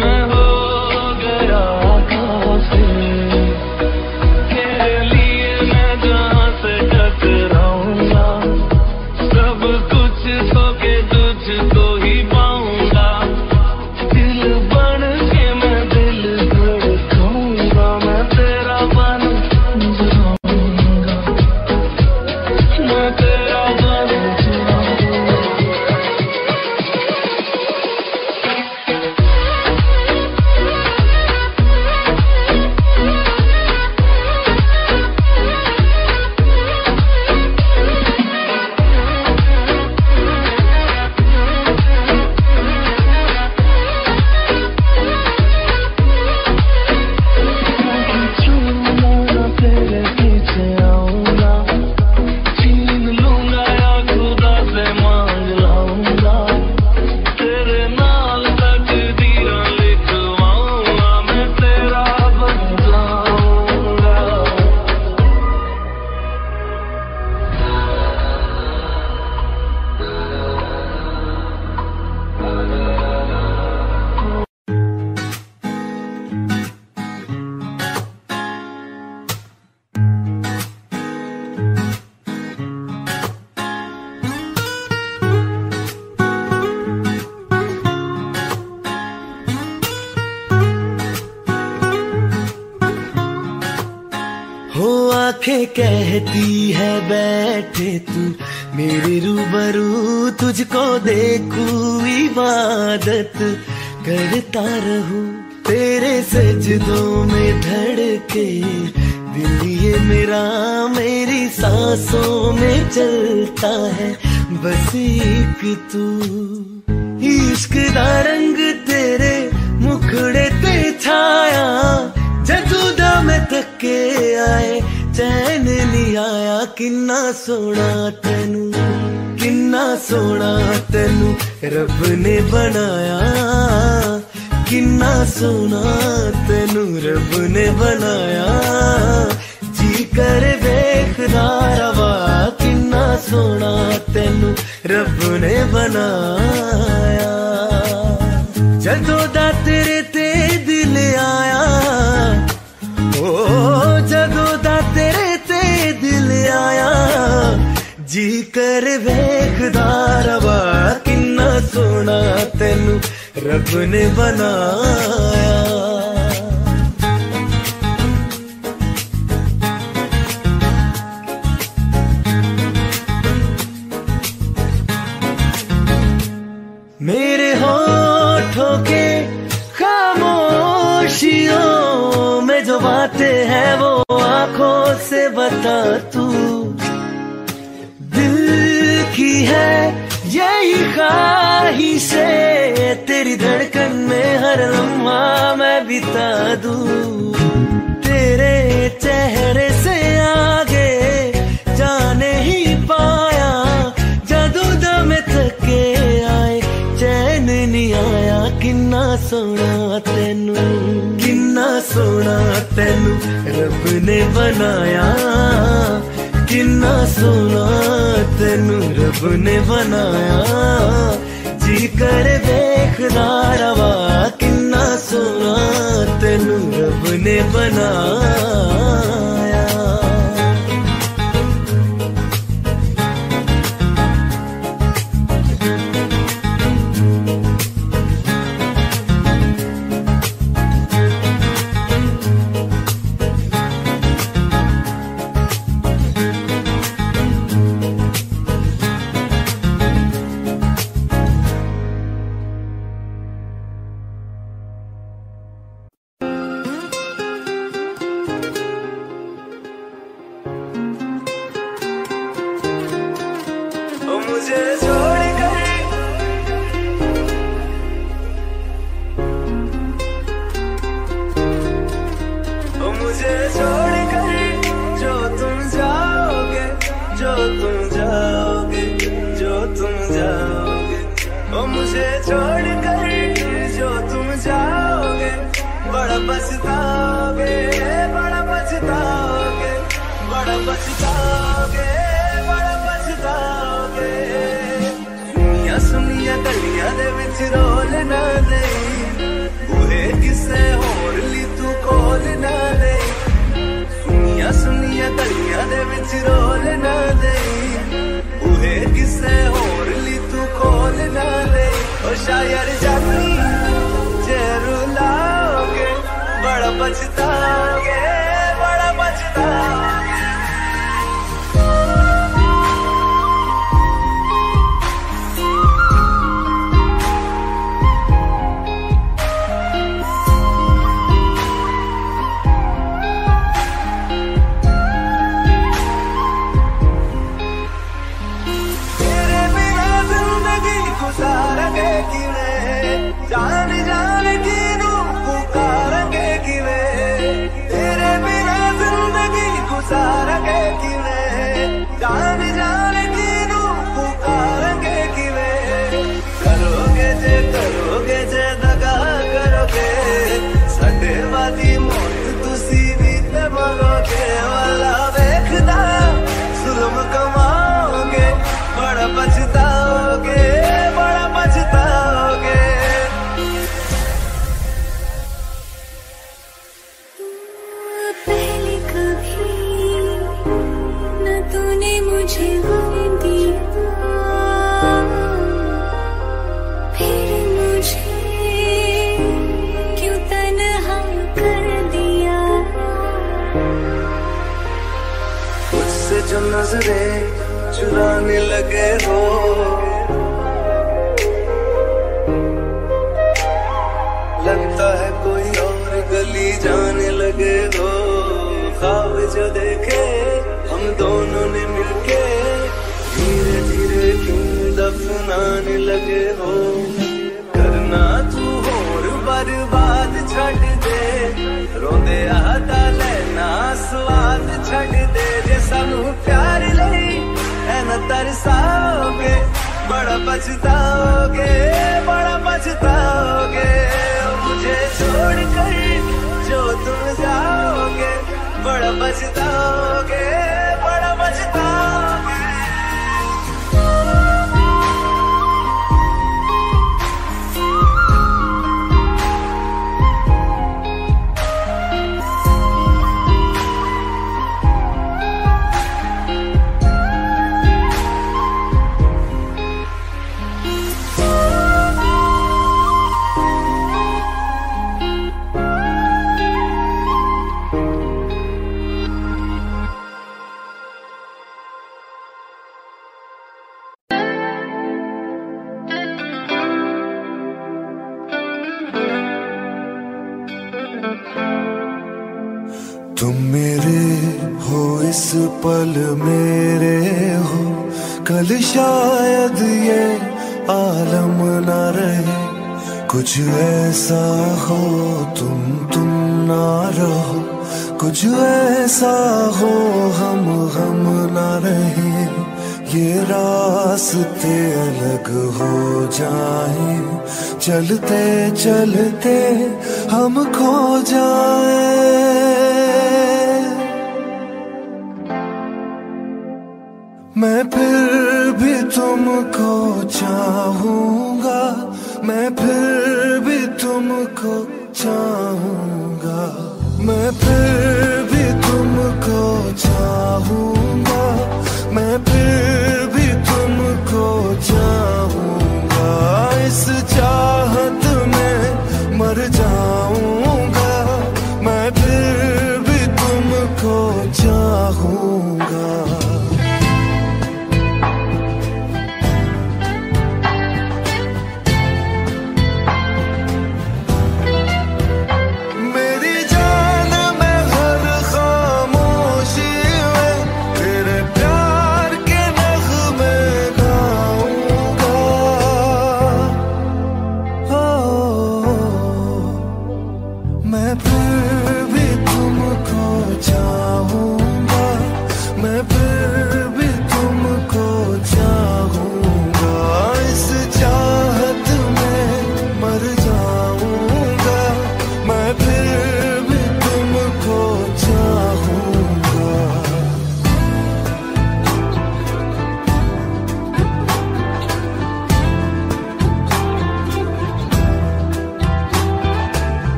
मैं हो गया काफिर तेरे लिए मैं जहाँ से टकराऊंगा सब कुछ खो के तुझको ही पाऊंगा दिल बन के मैं दिल धड़काऊंगा मैं तेरा बन जाऊंगा मैं तेरा बन जाऊंगा बातें कहती है बैठे तू मेरे रूबरू, तुझको देखूं इबादत करता रहूं, तेरे सजदों में धड़के दिल ये मेरा, मेरी सांसों में चलता है बस एक तू। इश्क दा रंग तेरे मुखड़े ते छाया, जदू दा मैं थके आए चैन नहीं आया, किन्ना सोना तेनू, किन्ना सोना तेनू रब ने बनाया, किन्ना सोना तेनू रब ने बनाया, जी कर वेखदा रवा, किन्ना सोना तेनू रब ने बनाया। जदों दा तेरे ते दिल आया, ओ जदों दा तेरे ते दिल आया, जी कर वेखदा रवा, किन्ना सोना तेनू रब ने बनाया। मेरे होठों के खामोशियों में जो बातें हैं वो आंखों से बता तू, दिल की है यही ख्वाहिशें, तेरी धड़कन में हर लम्हा मैं बिता दूं, तेरे चेहरे से आगे जाने ही पाया, जदों दा मैं थके आए चैन नहीं आया, किन्ना सोना तेनू, किन्ना सोना तेनू रब ने बनाया, किन्ना सोना तेनू रब ने बनाया, जी कर देखदा रवा, किन्ना सोना तेनू रब ने बनाया। मुझे छोड़ कर, मुझे छोड़ कर जो तुम जाओगे, जो तुम जाओगे, जो तुम जाओगे, ओ मुझे छोड़ कर जो तुम जाओगे, बड़ा पछताओगे, बड़ा पछताओगे, बड़ा पछताओगे, बड़ा पछताओगे। सुनिया सुनिया गलियां दे विच रोल ना दे, बूहे किसे होर ली तू कोल ना दे, सुनिया सुनिया गलियां दे विच रोल ना दे, बूहे किसे होर ली तू कोल ना दे। ओ शायर जानी जे रुलाओगे, बड़ा पछताओगे, बड़ा पछताओगे। जान जान की नू पुकारेंगे किवे, तेरे बिना जिंदगी गुजारेंगे किवे, जान जान की नू पुकारेंगे किवे। करोगे जे दगा करोगे, साडे वादी मौत तुसी भी ते मरोगे, वाला वेखदा जुल्म कमाओगे, बड़ा पछताओगे, बड़ा पछताओगे। पहले कभी न तूने मुझे गम दिया, फिर नजरें चुराने लगे हो। लगता है कोई और गली जाने लगे हो। ख्वाब जो देखे हम दोनों ने मिलके धीरे धीरे क्यों दफनाने लगे हो। करना तू होर बर्बाद छड़ दे, रोंदे आता लेना स्वाद छड़ दे। जे सानू प्यार लई ऐना तरसाओगे, बड़ा पछताओगे, बड़ा पछताओगे। मुझे छोड़ कर जो तुम जाओगे, बड़ा पछताओगे, बड़ा पछताओगे। तुम मेरे हो इस पल मेरे हो, कल शायद ये आलम ना रहे। कुछ ऐसा हो तुम ना रहो, कुछ ऐसा हो हम ना रहे। ये रास्ते अलग हो जाए, चलते चलते हम खो जाए। मैं फिर भी तुमको चाहूंगा, मैं फिर भी तुमको चाहूंगा, मैं फिर भी तुमको चाहूंगा, मैं फिर भी तुमको चाहूंगा। इस चाहत में मर जाऊंगा, मैं फिर भी तुमको चाहूंगा।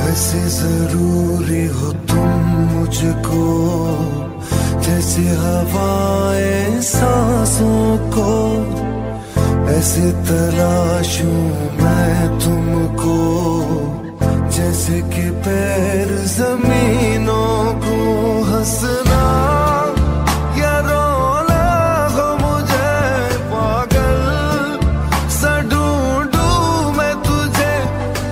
ऐसे जरूरी हो तुम मुझको, जैसे हवाएं सांसों को। ऐसे तलाशूं मैं तुमको, जैसे कि पैर जमीनों को। हंसना या रोना हो मुझे पागल सा ढूंढूं मैं तुझे।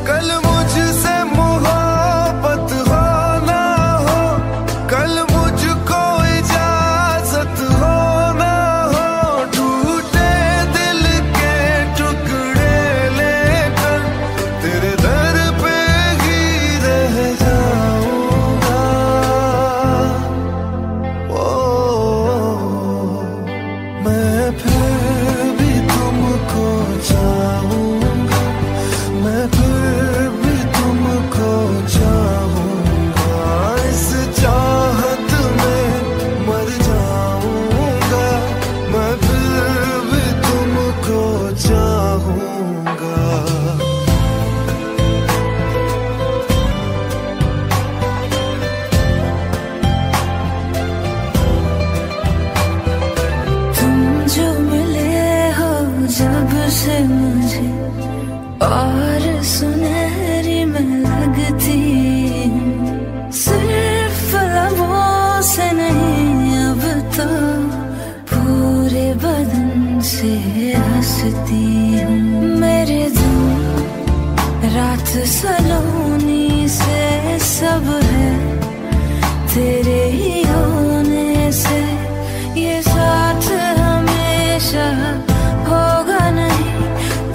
कल मुझसे मोहब्बत हो ना हो, कल मुझको इजाजत हो ना हो। टूटे दिल के टुकड़े लेकर तेरे दर पे ही रह जाऊंगा। ओ मैं फिर भी तुमको चाहूंगा, मैं फिर भी तुमको चाहूंगा। इस चाहत में मर जाऊंगा, मैं फिर भी तुमको चाहूंगा। तुम जो मिले हो जब से मुझे, और सुनहरी में लगती हूँ। सिर्फ लबों से नहीं अब तो रात सलोनी से सब है तेरे ही होने से, ये साथ हमेशा होगा नहीं,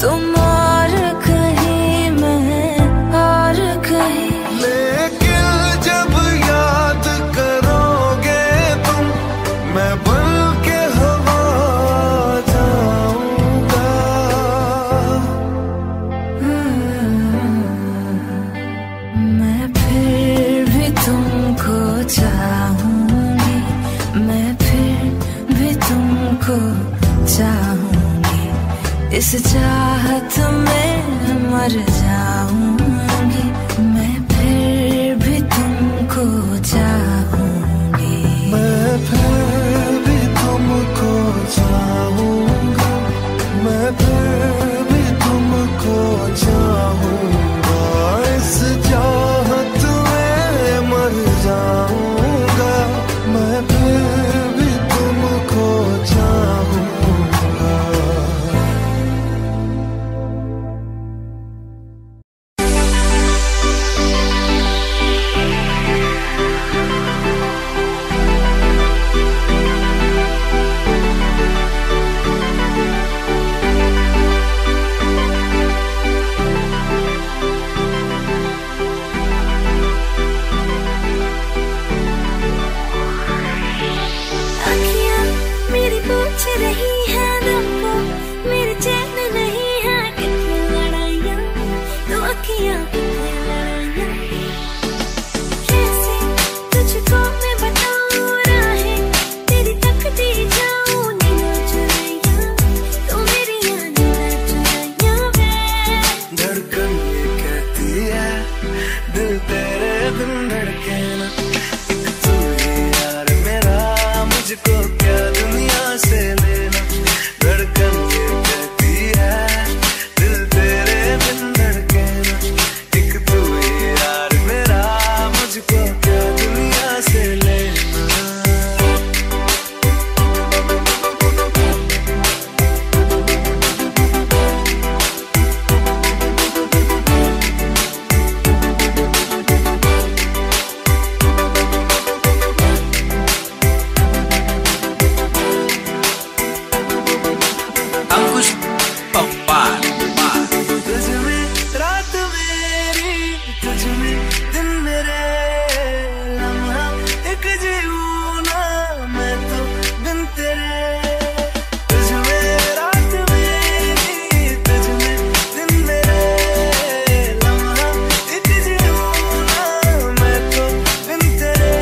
तुम और कहीं मैं और कहीं। लेकिन जब याद करोगे तुम, मैं बन के हवा जाऊंगा। मैं फिर भी तुमको चाहूंगी, मैं फिर भी तुमको चाहूंगी, इस चाहत में मर जाऊंगी। मैं फिर भी तुमको चाहूंगी, मैं फिर भी तुमको चाहूंगा, मैं फिर भी तुमको चाहूंगा, इस चाहत में मर जाऊंगा। मैं फिर भी तुमको चाहूंगा। अखियाँ मेरी पूछ रही है दिल को, मेरे चैन नहीं है, कितनी लड़ाइयाँ तो अखियाँ कितनी लड़ाइयाँ। कैसे तुझको मैं बताऊँ राहें, तेरी तकती जाऊँ नीना चुराइयाँ, तू मेरी याद ना चुराइयाँ वे। धड़कन ये कहती है दिल तेरे बिन धड़के ना, एक तू ही यार मेरा, मुझको क्या दुनिया से लेना। धड़कन ये कहती है दिल तेरे बिन धड़के ना, एक तू ही यार मेरा, मुझको क्या दुनिया से लेना। अंकुश पप्पार तुझ में रात मेरी, तुझ में दिन मेरे, लम्हा एक जीऊं ना मैं तो बिन तेरे। तुझ में रात मेरी, तुझ में दिन मेरे, लम्हा एक जीऊं ना मैं तो बिन तेरे।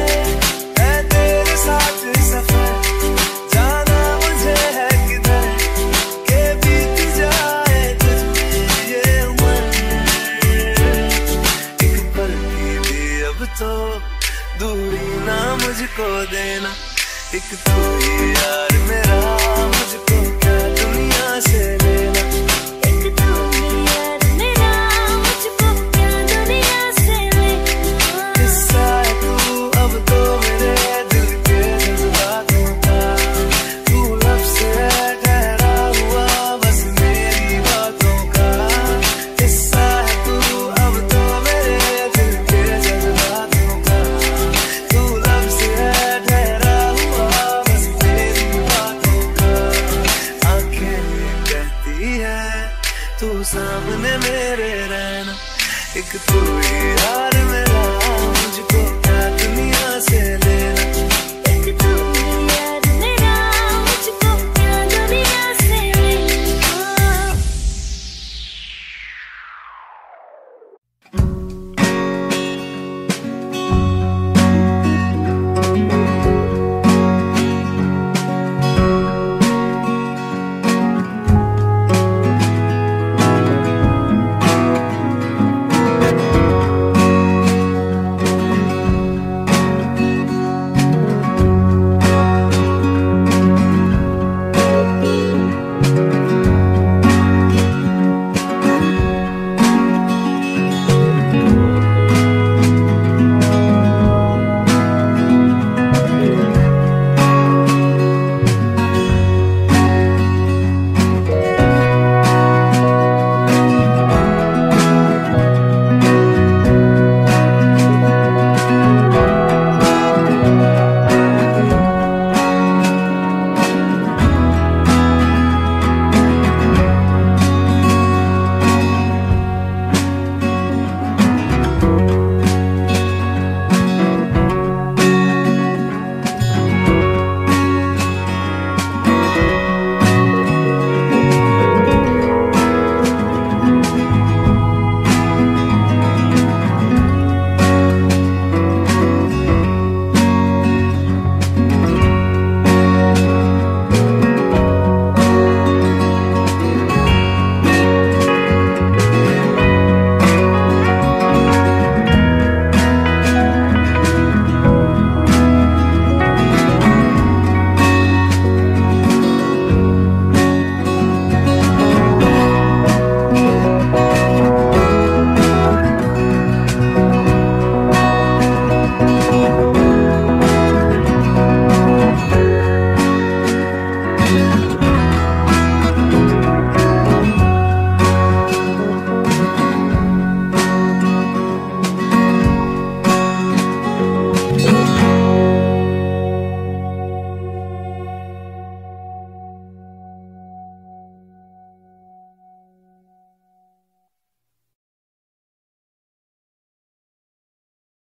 है तेरे साथ सफर, जाना मुझे है किधर, के बीत जाए तुझ में ये उम्र। एक पल की भी अब तो दूरी ना मुझको देना, एक तू ही यार मेरा, मुझको क्या दुनिया से लेना। एक तू ही यार मेरा, मुझको क्या दुनिया से लेना। किस्सा है तू अब तो मेरे दिल के जज्बातों का, तू लफ्ज़ है ठहरा हुआ बस मेरी बातों का। किस्सा है तू अब तो मेरे दिल के जज्बातों का, तू लफ्ज़ है ठहरा हुआ बस मेरी बातों का। आंखें ये कहती है तू सामने मेरे रहना, एक तू ही यार